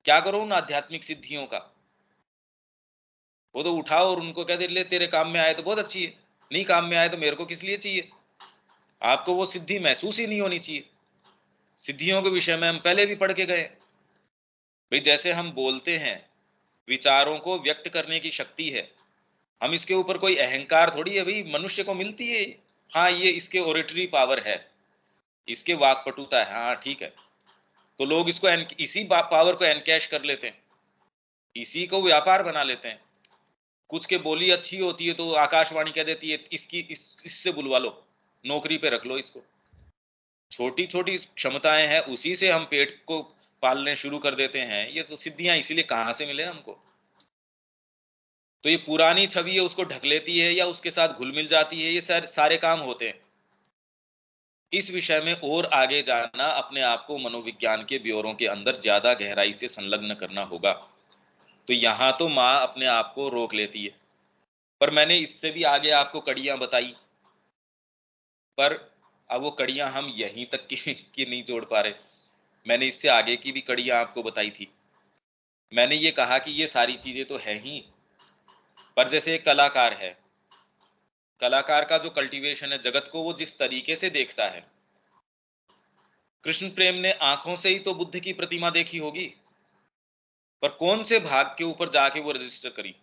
क्या करो उन आध्यात्मिक सिद्धियों का। वो तो उठाओ और उनको कह दे ले तेरे काम में आए तो बहुत अच्छी है, नहीं काम में आए तो मेरे को किस लिए चाहिए। आपको वो सिद्धि महसूस ही नहीं होनी चाहिए। सिद्धियों के विषय में हम पहले भी पढ़ के गए भाई, जैसे हम बोलते हैं, विचारों को व्यक्त करने की शक्ति है, हम इसके ऊपर कोई अहंकार थोड़ी है भाई, मनुष्य को मिलती है। हाँ ये इसके ओरेटरी पावर है, इसके वाकपटुता है, हाँ ठीक है। तो लोग इसको इसी पावर को एनकैश कर लेते हैं, इसी को व्यापार बना लेते हैं। कुछ के बोली अच्छी होती है तो आकाशवाणी कह देती है इससे बुलवा लो, नौकरी पे रख लो इसको। छोटी छोटी क्षमताएं हैं, उसी से हम पेट को पालने शुरू कर देते हैं। ये तो सिद्धियां इसीलिए कहां से मिले हमको। तो ये पुरानी छवि है उसको ढक लेती है या उसके साथ घुल मिल जाती है, ये सारे काम होते हैं। इस विषय में और आगे जाना, अपने आप को मनोविज्ञान के ब्योरों के अंदर ज्यादा गहराई से संलग्न करना होगा। तो यहां तो माँ अपने आप को रोक लेती है, पर मैंने इससे भी आगे आपको कड़ियां बताई, पर अब वो कड़ियां हम यहीं तक की नहीं जोड़ पा रहे। मैंने इससे आगे की भी कड़ियां आपको बताई थी। मैंने ये कहा कि ये सारी चीजें तो है ही, पर जैसे एक कलाकार है, कलाकार का जो कल्टीवेशन है, जगत को वो जिस तरीके से देखता है, कृष्ण प्रेम ने आंखों से ही तो बुद्ध की प्रतिमा देखी होगी, पर कौन से भाग के ऊपर जाके वो रजिस्टर करी।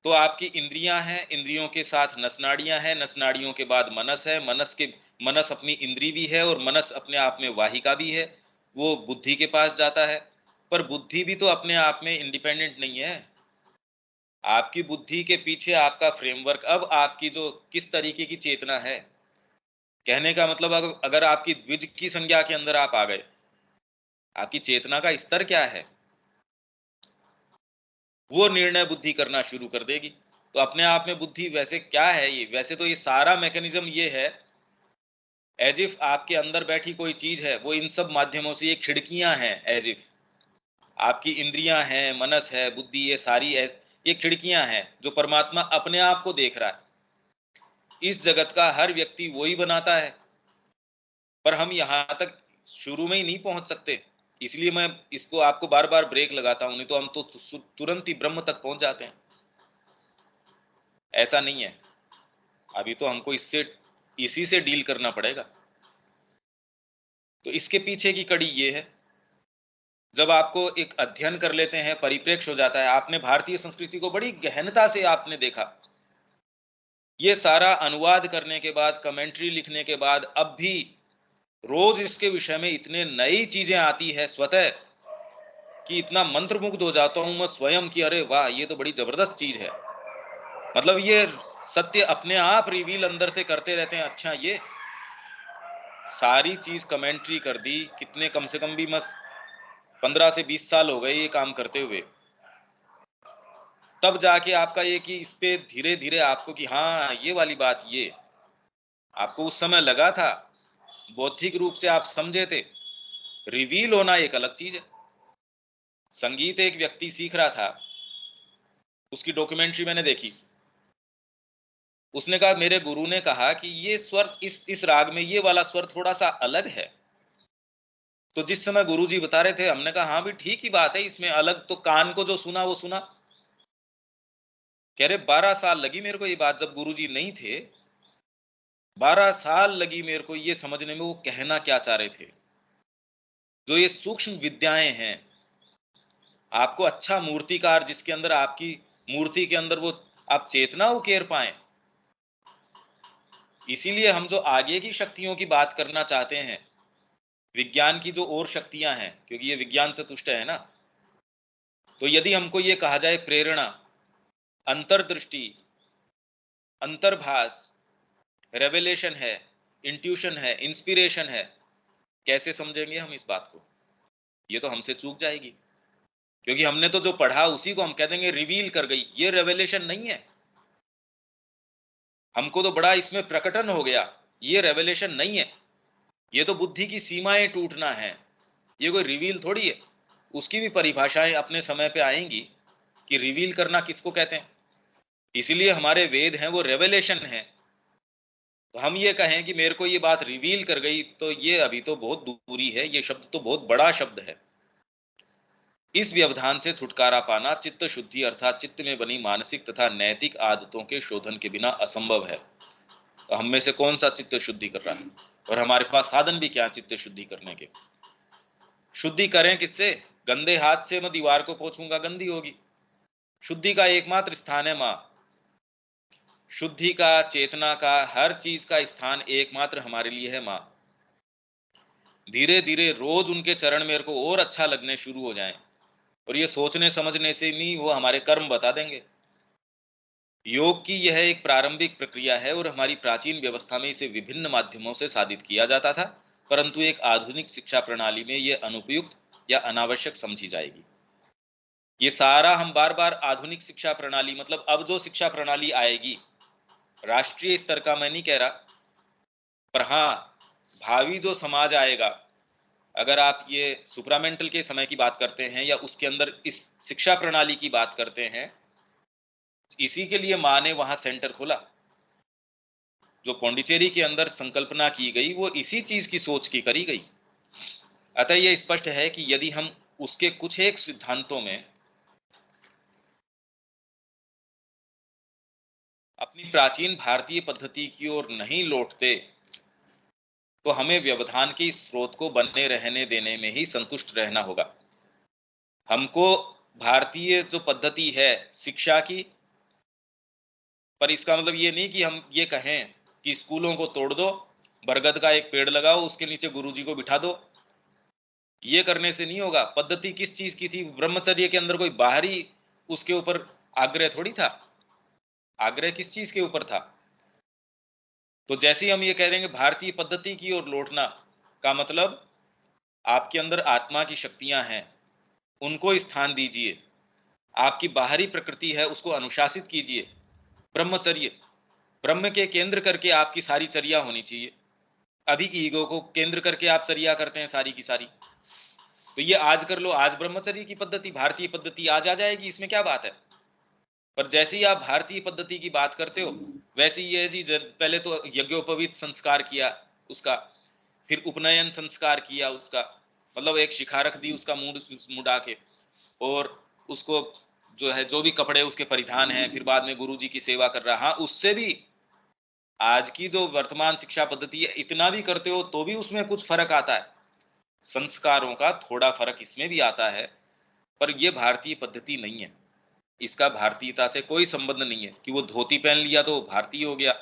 तो आपकी इंद्रियां हैं, इंद्रियों के साथ नसनाड़ियां हैं, नसनाड़ियों के बाद मनस है, मनस अपनी इंद्री भी है और मनस अपने आप में वाहिका भी है, वो बुद्धि के पास जाता है। पर बुद्धि भी तो अपने आप में इंडिपेंडेंट नहीं है। आपकी बुद्धि के पीछे आपका फ्रेमवर्क, अब आपकी जो किस तरीके की चेतना है, कहने का मतलब अगर आपकी द्विज की संज्ञा के अंदर आप आ गए, आपकी चेतना का स्तर क्या है, वो निर्णय बुद्धि करना शुरू कर देगी। तो अपने आप में बुद्धि वैसे क्या है, ये वैसे तो ये सारा मैकेनिज्म ये है एज इफ आपके अंदर बैठी कोई चीज है, वो इन सब माध्यमों से, ये खिड़कियां हैं, एज इफ आपकी इंद्रियां हैं, मनस है, बुद्धि, ये सारी ये खिड़कियां हैं जो परमात्मा अपने आप को देख रहा है। इस जगत का हर व्यक्ति वही बनाता है, पर हम यहां तक शुरू में ही नहीं पहुंच सकते। इसलिए मैं इसको आपको बार बार ब्रेक लगाता हूं, नहीं तो हम तो तुरंत ही ब्रह्म तक पहुंच जाते हैं। ऐसा नहीं है, अभी तो हमको इसी से डील करना पड़ेगा। तो इसके पीछे की कड़ी ये है, जब आपको एक अध्ययन कर लेते हैं, परिप्रेक्ष्य हो जाता है, आपने भारतीय संस्कृति को बड़ी गहनता से आपने देखा, ये सारा अनुवाद करने के बाद, कमेंट्री लिखने के बाद, अब भी रोज इसके विषय में इतने नई चीजें आती है स्वतः कि इतना मंत्रमुग्ध हो जाता हूं मैं स्वयं कि अरे वाह, ये तो बड़ी जबरदस्त चीज है। मतलब ये सत्य अपने आप रिवील अंदर से करते रहते हैं। अच्छा, ये सारी चीज कमेंट्री कर दी, कितने, कम से कम भी बस 15 से 20 साल हो गए ये काम करते हुए, तब जाके आपका ये कि इस पे धीरे धीरे आपको कि हाँ ये वाली बात, ये आपको उस समय लगा था, बौद्धिक रूप से आप समझे थे, रिवील होना एक अलग चीज है। संगीत एक व्यक्ति सीख रहा था, उसकी डॉक्यूमेंट्री मैंने देखी, उसने कहा मेरे गुरु ने कहा कि ये स्वर, इस राग में ये वाला स्वर थोड़ा सा अलग है। तो जिस समय गुरुजी बता रहे थे, हमने कहा हाँ भी ठीक ही बात है, इसमें अलग तो कान को जो सुना वो सुना। कह रहे 12 साल लगी मेरे को ये बात, जब गुरुजी नहीं थे 12 साल लगी मेरे को ये समझने में वो कहना क्या चाह रहे थे। जो ये सूक्ष्म विद्याएं हैं, आपको अच्छा मूर्तिकार जिसके अंदर आपकी मूर्ति के अंदर वो आप चेतना उकेर पाए। इसीलिए हम जो आगे की शक्तियों की बात करना चाहते हैं, विज्ञान की जो और शक्तियां हैं, क्योंकि ये विज्ञान से तुष्ट है ना, तो यदि हमको ये कहा जाए प्रेरणा, अंतर्दृष्टि, अंतर्भास, रेवलेशन है, इंट्यूशन है, इंस्पिरेशन है, कैसे समझेंगे हम इस बात को? ये तो हमसे चूक जाएगी, क्योंकि हमने तो जो पढ़ा उसी को हम कह देंगे रिवील कर गई। ये रेवलेशन नहीं है, हमको तो बड़ा इसमें प्रकटन हो गया, ये रेवलेशन नहीं है। ये तो बुद्धि की सीमाएं टूटना है, ये कोई रिवील थोड़ी है। उसकी भी परिभाषाएं अपने समय पे आएंगी कि रिवील करना किसको कहते हैं। इसीलिए हमारे वेद हैं वो रेवलेशन है। तो हम ये कहें कि मेरे को ये बात रिवील कर गई, तो ये अभी तो बहुत दूरी है, ये शब्द तो बहुत बड़ा शब्द है। इस व्यवधान से छुटकारा पाना चित्त शुद्धि अर्थात चित्त में बनी मानसिक तथा नैतिक आदतों के शोधन के बिना असंभव है। तो हम में से कौन सा चित्त शुद्धि कर रहा है, और हमारे पास साधन भी क्या चित्त शुद्धि करने के? शुद्धि करें किससे? गंदे हाथ से मैं दीवार को पोंछूंगा, गंदी होगी। शुद्धि का एकमात्र स्थान है मां। शुद्धि का, चेतना का, हर चीज का स्थान एकमात्र हमारे लिए है मां। धीरे धीरे रोज उनके चरण मेरे को और अच्छा लगने शुरू हो जाएं, और ये सोचने समझने से नहीं, वो हमारे कर्म बता देंगे। योग की यह एक प्रारंभिक प्रक्रिया है और हमारी प्राचीन व्यवस्था में इसे विभिन्न माध्यमों से साधित किया जाता था, परंतु एक आधुनिक शिक्षा प्रणाली में यह अनुपयुक्त या अनावश्यक समझी जाएगी। ये सारा हम बार बार आधुनिक शिक्षा प्रणाली, मतलब अब जो शिक्षा प्रणाली आएगी, राष्ट्रीय स्तर का मैं नहीं कह रहा, पर हाँ भावी जो समाज आएगा, अगर आप ये सुप्रामेंटल के समय की बात करते हैं या उसके अंदर इस शिक्षा प्रणाली की बात करते हैं, इसी के लिए मां ने वहां सेंटर खोला। जो पौंडीचेरी के अंदर संकल्पना की गई वो इसी चीज की सोच की करी गई। अतः यह स्पष्ट है कि यदि हम उसके कुछ एक सिद्धांतों में अपनी प्राचीन भारतीय पद्धति की ओर नहीं लौटते, तो हमें व्यवधान के इस स्रोत को बने रहने देने में ही संतुष्ट रहना होगा। हमको भारतीय जो पद्धति है शिक्षा की, पर इसका मतलब ये नहीं कि हम ये कहें कि स्कूलों को तोड़ दो, बरगद का एक पेड़ लगाओ, उसके नीचे गुरुजी को बिठा दो। ये करने से नहीं होगा। पद्धति किस चीज की थी? ब्रह्मचर्य के अंदर कोई बाहरी उसके ऊपर आग्रह थोड़ी था। आग्रह किस चीज के ऊपर था? तो जैसे ही हम ये कह देंगे भारतीय पद्धति की ओर लौटना, का मतलब आपके अंदर आत्मा की शक्तियां हैं, उनको स्थान दीजिए। आपकी बाहरी प्रकृति है, उसको अनुशासित कीजिए। ब्रह्मचर्य, ब्रह्म के केंद्र करके आपकी सारी चर्या होनी चाहिए। अभी ईगो को केंद्र करके आप चर्या करते हैं सारी की सारी। तो ये आज कर लो, आज ब्रह्मचर्य की पद्धति, भारतीय पद्धति आज आ जाएगी, इसमें क्या बात है? पर जैसे ही आप भारतीय पद्धति की बात करते हो, वैसे ही ये जी पहले तो यज्ञोपवीत संस्कार किया उसका, फिर उपनयन संस्कार किया उसका, मतलब एक शिखा रख दी उसका मुड़ा के, और उसको जो है जो भी कपड़े उसके परिधान हैं, फिर बाद में गुरु जी की सेवा कर रहा। हाँ, उससे भी आज की जो वर्तमान शिक्षा पद्धति है, इतना भी करते हो तो भी उसमें कुछ फर्क आता है। संस्कारों का थोड़ा फर्क इसमें भी आता है, पर यह भारतीय पद्धति नहीं है। इसका भारतीयता से कोई संबंध नहीं है कि वो धोती पहन लिया तो भारतीय हो गया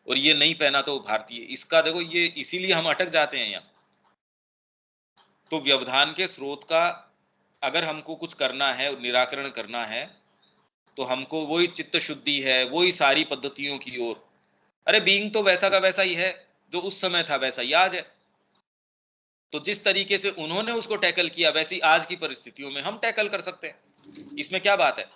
और ये नहीं पहना तो भारतीय। इसका देखो, ये इसीलिए हम अटक जाते हैं यहाँ। तो व्यवधान के स्रोत का अगर हमको कुछ करना है और निराकरण करना है, तो हमको वही चित्त शुद्धि है, वही सारी पद्धतियों की ओर। अरे बीइंग तो वैसा का वैसा ही है, जो उस समय था वैसा ही आज है। तो जिस तरीके से उन्होंने उसको टैकल किया, वैसी आज की परिस्थितियों में हम टैकल कर सकते हैं। इसमें क्या बात है?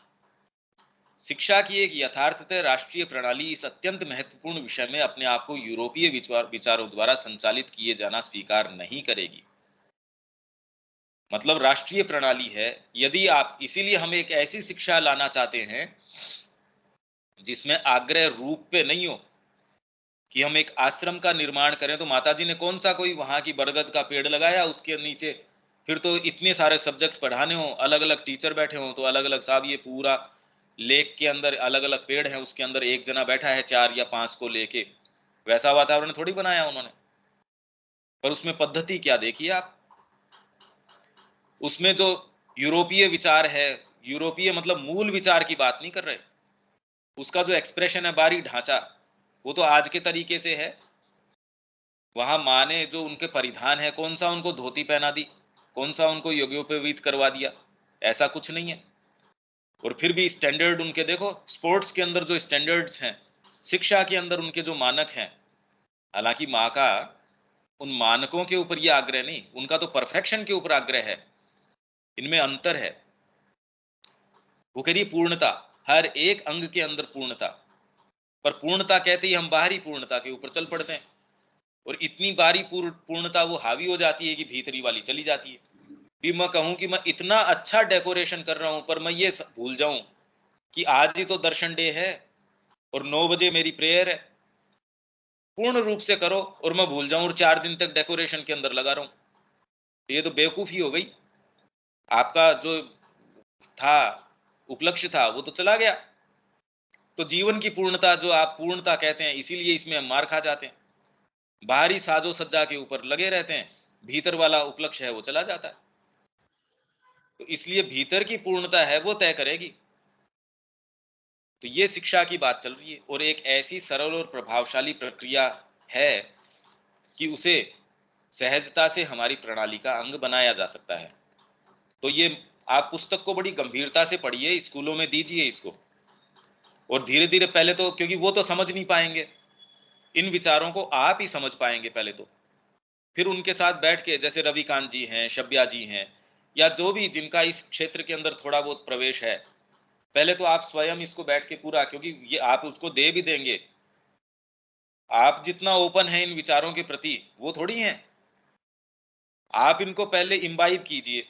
शिक्षा की एक यथार्थतः राष्ट्रीय प्रणाली इस अत्यंत महत्वपूर्ण विषय में अपने आप को यूरोपीय विचारों द्वारा संचालित किए जाना स्वीकार नहीं करेगी। मतलब राष्ट्रीय प्रणाली है, यदि आप, इसीलिए हम एक ऐसी शिक्षा लाना चाहते हैं जिसमें आग्रह रूप पे नहीं हो कि हम एक आश्रम का निर्माण करें। तो माताजी ने कौन सा कोई वहां की बरगद का पेड़ लगाया उसके नीचे, फिर तो इतने सारे सब्जेक्ट पढ़ाने हो, अलग अलग टीचर बैठे हो, तो अलग अलग साहब ये पूरा लेक के अंदर अलग अलग पेड़ हैं, उसके अंदर एक जना बैठा है 4 या 5 को लेके, वैसा वातावरण थोड़ी बनाया उन्होंने। पर उसमें पद्धति क्या देखिए आप, उसमें जो यूरोपीय विचार है, यूरोपीय मतलब मूल विचार की बात नहीं कर रहे, उसका जो एक्सप्रेशन है, बाहरी ढांचा, वो तो आज के तरीके से है। वहां माँ ने जो उनके परिधान है, कौन सा उनको धोती पहना दी, कौन सा उनको यज्ञोपवीत करवा दिया? ऐसा कुछ नहीं है। और फिर भी स्टैंडर्ड उनके देखो, स्पोर्ट्स के अंदर जो स्टैंडर्ड्स हैं, शिक्षा के अंदर उनके जो मानक हैं, हालांकि माँ का उन मानकों के ऊपर ये आग्रह नहीं, उनका तो परफेक्शन के ऊपर आग्रह है। इनमें अंतर है। वो कह रही पूर्णता, हर एक अंग के अंदर पूर्णता। पर पूर्णता कहते ही हम बाहरी पूर्णता के ऊपर चल पड़ते हैं, और इतनी बारी पूर्णता वो हावी हो जाती है कि भीतरी वाली चली जाती है। भी मैं कहूं कि मैं इतना अच्छा डेकोरेशन कर रहा हूं, पर मैं ये भूल जाऊं कि आज ही तो दर्शन डे है और 9 बजे मेरी प्रेयर है। पूर्ण रूप से करो और मैं भूल जाऊं और 4 दिन तक डेकोरेशन के अंदर लगा रहूं, तो ये तो बेवकूफी हो गई। आपका जो था उपलक्ष्य था वो तो चला गया। तो जीवन की पूर्णता जो आप पूर्णता कहते हैं, इसीलिए इसमें हम मार खा जाते हैं। बाहरी साजो सज्जा के ऊपर लगे रहते हैं, भीतर वाला उपलक्ष्य है वो चला जाता है। तो इसलिए भीतर की पूर्णता है वो तय करेगी। तो ये शिक्षा की बात चल रही है, और एक ऐसी सरल और प्रभावशाली प्रक्रिया है कि उसे सहजता से हमारी प्रणाली का अंग बनाया जा सकता है। तो ये आप पुस्तक को बड़ी गंभीरता से पढ़िए, स्कूलों में दीजिए इसको, और धीरे धीरे, पहले तो क्योंकि वो तो समझ नहीं पाएंगे इन विचारों को, आप ही समझ पाएंगे पहले तो। फिर उनके साथ बैठ के, जैसे रविकांत जी हैं, शब्या जी हैं, या जो भी जिनका इस क्षेत्र के अंदर थोड़ा बहुत प्रवेश है, पहले तो आप स्वयं इसको बैठ के पूरा, क्योंकि ये आप उसको दे भी देंगे, आप जितना ओपन है इन विचारों के प्रति वो थोड़ी हैं। आप इनको पहले इम्बाइब कीजिए,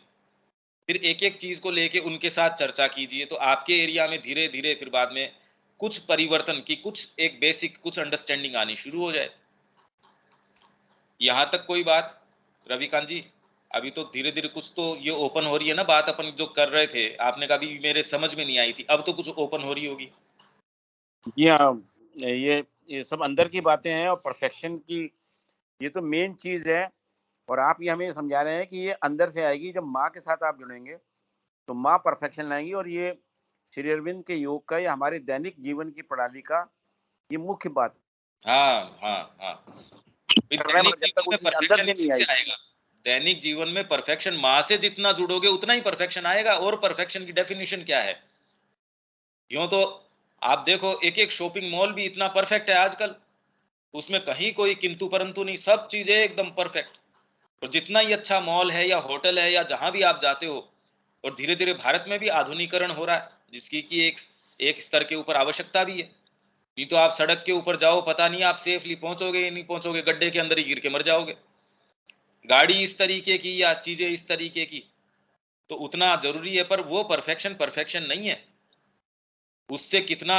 फिर एक एक चीज को लेके उनके साथ चर्चा कीजिए, तो आपके एरिया में धीरे धीरे फिर बाद में कुछ परिवर्तन की, कुछ एक बेसिक कुछ अंडरस्टैंडिंग आनी शुरू हो जाए। यहां तक कोई बात रविकांत जी, अभी तो धीरे धीरे कुछ तो ये ओपन हो रही है ना बात, अपन जो कर रहे थे, आपने कहा भी मेरे समझ में नहीं आई थी, अब तो कुछ ओपन हो रही होगी।
जी हाँ, ये सब अंदर की बातें हैं, और परफेक्शन की ये तो मेन चीज है। और आप ये हमें समझा रहे हैं कि ये अंदर से आएगी, जब माँ के साथ आप जुड़ेंगे तो माँ परफेक्शन लाएंगी। और ये श्री अरविंद के योग का, या हमारे दैनिक जीवन की प्रणाली का ये मुख्य बात
हाँ हाँ हाँ।
करना है,
दैनिक
मगर जब
जीवन
तक वो
में
चीज अंदर
परफेक्शन
से नहीं
किससे
आएगी।
आएगा? दैनिक जीवन में परफेक्शन माँ से जितना जुड़ोगे उतना ही परफेक्शन आएगा। और परफेक्शन की डेफिनेशन क्या है? यूं तो आप देखो, एक एक शॉपिंग मॉल भी इतना परफेक्ट है आजकल, उसमें कहीं कोई किंतु परंतु नहीं, सब चीजें एकदम परफेक्ट। और जितना ही अच्छा मॉल है या होटल है या जहां भी आप जाते हो, और धीरे धीरे भारत में भी आधुनिकीकरण हो रहा है, जिसकी कि एक स्तर के ऊपर आवश्यकता भी है। नहीं तो आप सड़क के ऊपर जाओ, पता नहीं आप सेफली पहुंचोगे या नहीं पहुंचोगे, गड्ढे के अंदर ही गिर के मर जाओगे। गाड़ी इस तरीके की या चीजें इस तरीके की, तो उतना जरूरी है। पर वो परफेक्शन परफेक्शन नहीं है, उससे कितना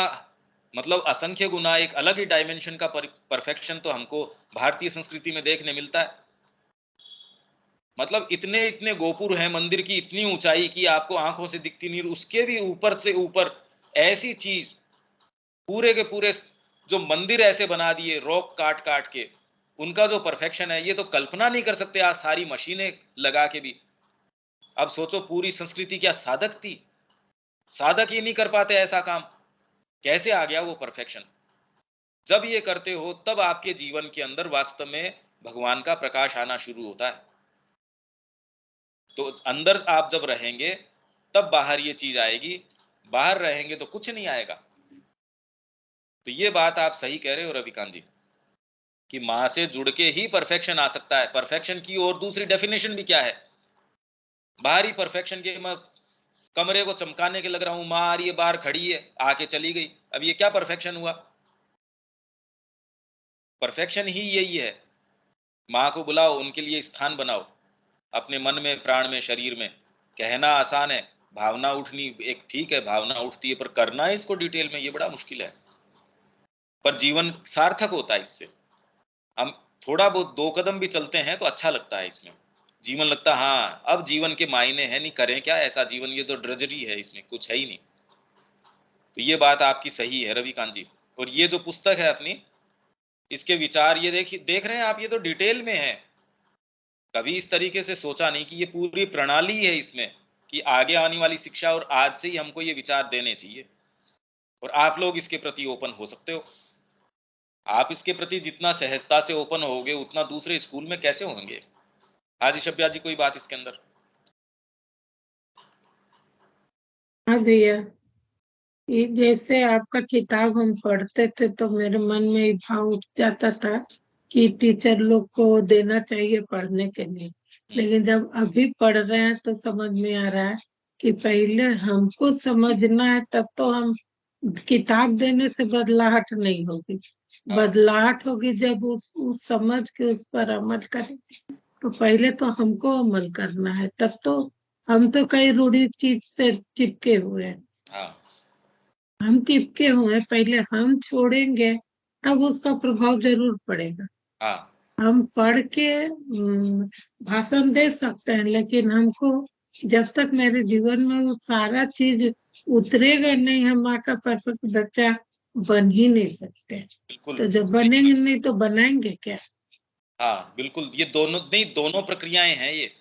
मतलब असंख्य गुना एक अलग ही डायमेंशन का परफेक्शन तो हमको भारतीय संस्कृति में देखने मिलता है। मतलब इतने इतने गोपुर हैं, मंदिर की इतनी ऊंचाई की आपको आंखों से दिखती नहीं, उसके भी ऊपर से ऊपर ऐसी चीज, पूरे के पूरे जो मंदिर ऐसे बना दिए रॉक काट काट के, उनका जो परफेक्शन है ये तो कल्पना नहीं कर सकते आज सारी मशीनें लगा के भी। अब सोचो पूरी संस्कृति क्या साधक थी, साधक ही नहीं कर पाते ऐसा काम, कैसे आ गया वो परफेक्शन? जब ये करते हो तब आपके जीवन के अंदर वास्तव में भगवान का प्रकाश आना शुरू होता है। तो अंदर आप जब रहेंगे तब बाहर ये चीज आएगी, बाहर रहेंगे तो कुछ नहीं आएगा। तो ये बात आप सही कह रहे हो रविकांत जी, कि मां से जुड़ के ही परफेक्शन आ सकता है। परफेक्शन की और दूसरी डेफिनेशन भी क्या है? बाहरी परफेक्शन के मैं कमरे को चमकाने के लग रहा हूं, मां आ रही है बाहर खड़ी है आके चली गई, अब ये क्या परफेक्शन हुआ? परफेक्शन ही यही है, मां को बुलाओ, उनके लिए स्थान बनाओ अपने मन में, प्राण में, शरीर में। कहना आसान है, भावना उठनी एक ठीक है, भावना उठती है, पर करना है इसको डिटेल में ये बड़ा मुश्किल है। पर जीवन सार्थक होता है इससे। हम थोड़ा बहुत दो कदम भी चलते हैं तो अच्छा लगता है इसमें, जीवन लगता है हाँ अब जीवन के मायने हैं, नहीं करें क्या ऐसा जीवन, ये तो ड्रजरी है, इसमें कुछ है ही नहीं। तो ये बात आपकी सही है रविकांत जी। और ये जो पुस्तक है अपनी, इसके विचार ये देख रहे हैं आप, ये तो डिटेल में है। कभी इस तरीके से सोचा नहीं कि ये पूरी प्रणाली है इसमें, कि आगे आने वाली शिक्षा और आज से ही हमको ये विचार देने चाहिए। और आप लोग इसके प्रति ओपन हो सकते हो। आप इसके प्रति जितना सहजता से ओपन होगे उतना दूसरे स्कूल में कैसे होंगे? हाजी शब्या जी कोई बात इसके अंदर?
हाँ भैया, ये जैसे आपका किताब हम पढ़ते थे तो मेरे मन में ये भाव उठ जाता था कि टीचर लोग को देना चाहिए पढ़ने के लिए। लेकिन जब अभी पढ़ रहे हैं तो समझ में आ रहा है कि पहले हमको समझना है, तब तो हम किताब देने से बदलाहट नहीं होगी। बदलाहट होगी जब उस समझ के उस पर अमल करेंगे। तो पहले तो हमको अमल करना है, तब तो हम तो कई रूढ़ी चीज से चिपके हुए हैं।
हाँ
हम चिपके हुए, पहले हम छोड़ेंगे तब उसका प्रभाव जरूर पड़ेगा।
हाँ
हम पढ़ के भाषण दे सकते हैं, लेकिन हमको जब तक मेरे जीवन में वो सारा चीज उतरेगा नहीं, हम माँ का परफेक्ट बच्चा बन ही नहीं सकते।
बिल्कुल
तो जब
सही
बनेंगे
बात।
नहीं तो बनाएंगे क्या?
हाँ बिल्कुल, ये दोनों नहीं, दोनों प्रक्रियाएं हैं ये।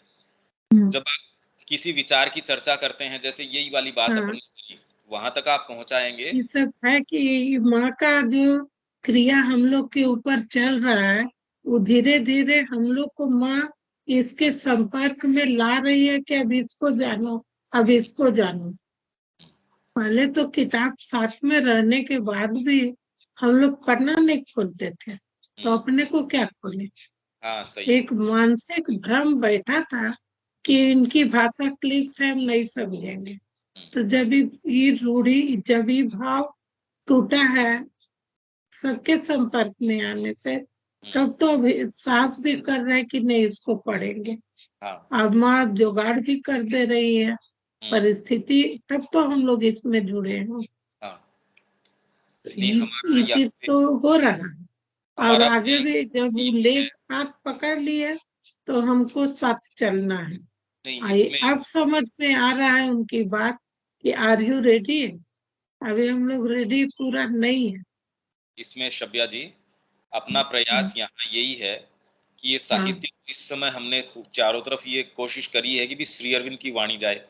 जब आप किसी विचार की चर्चा करते हैं, जैसे यही वाली बात अपन
हाँ,
ने करी, वहां तक आप पहुंचाएंगे।
ये सब है कि माँ का जो क्रिया हम लोग के ऊपर चल रहा है, वो धीरे धीरे हम लोग को माँ इसके संपर्क में ला रही है कि अब इसको जानो, अब इसको जानो। पहले तो किताब साथ में रहने के बाद भी हम लोग पढ़ना नहीं खोलते थे, तो अपने को क्या खोले?
हाँ सही।
एक मानसिक भ्रम बैठा था कि इनकी भाषा क्लिष्ट है, हम नहीं समझेंगे। तो जब ये रूढ़ी, जब ये भाव टूटा है सबके संपर्क में आने से, तब तो अभी सास भी कर रहे हैं कि नहीं इसको पढ़ेंगे।
हाँ
अब माँ जुगाड़ भी कर दे रही है परिस्थिति, तब तो हम लोग इसमें जुड़े हैं।
हाँ नहीं,
ये
हमारा
चीज
यहाँ
तो हो रहा है। अब
हमारा
आगे भी जब वो
टीम है।
लेग हाथ पकड़ लिए तो हमको साथ चलना है।
नहीं
आई
इसमें,
अब समझ में आ रहा है उनकी बात कि आर यू रेडी? अभी हम लोग रेडी पूरा नहीं है।
इसमें शब्या जी अपना प्रयास यहाँ यही है कि ये
हाँ,
साहित्य इस समय हमने चारों तरफ ये कोशिश करी है कि भी श्री अरविंद की वाणी जाए।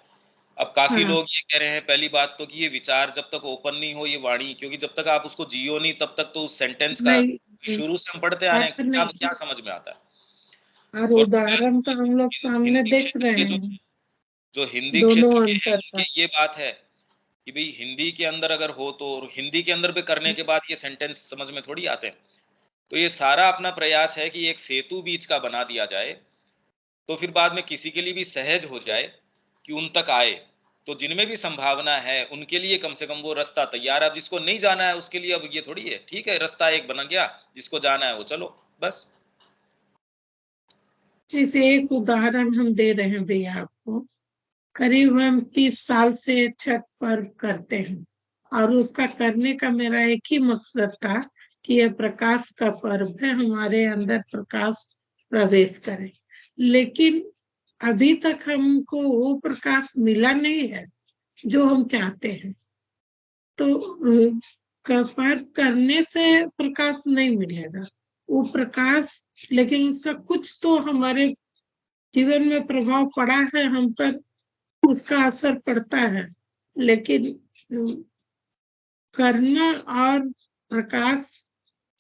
अब काफी
हाँ।
लोग ये कह रहे हैं, पहली बात तो कि ये विचार जब तक ओपन नहीं हो, ये वाणी, क्योंकि जब तक आप उसको जियो नहीं तब तक तो उस सेंटेंस का
नहीं,
शुरू से हम पढ़ते आ रहे हैं,
अर्थ
क्या
नहीं,
क्या समझ में आता है।
और
और
उदाहरण तो हम लोग सामने
हिंदी
देख
क्षेत्र
रहे
के
हैं
जो हिंदी
दोनों
क्षेत्र के हैं,
अंतर
उनके
का।
ये बात है कि भाई हिंदी के अंदर अगर हो तो, और हिंदी के अंदर भी करने के बाद ये सेंटेंस समझ में थोड़ी आते हैं। तो ये सारा अपना प्रयास है कि एक सेतु बीच का बना दिया जाए, तो फिर बाद में किसी के लिए भी सहज हो जाए कि उन तक आए। तो जिनमें भी संभावना है उनके लिए कम से कम वो रास्ता तैयार है। अब जिसको नहीं जाना है उसके लिए अब ये थोड़ी है, ठीक है रास्ता एक बना गया, जिसको जाना है वो चलो बस।
जैसे एक उदाहरण हम दे रहे हैं भैया आपको, करीब हम 30 साल से छठ पर्व करते हैं, और उसका करने का मेरा एक ही मकसद था कि यह प्रकाश का पर्व है, हमारे अंदर प्रकाश प्रवेश करे। लेकिन अभी तक हमको वो प्रकाश मिला नहीं है जो हम चाहते हैं। तो पर्व करने से प्रकाश नहीं मिलेगा, वो प्रकाश, लेकिन उसका कुछ तो हमारे जीवन में प्रभाव पड़ा है हम पर, उसका असर पड़ता है। लेकिन करना और प्रकाश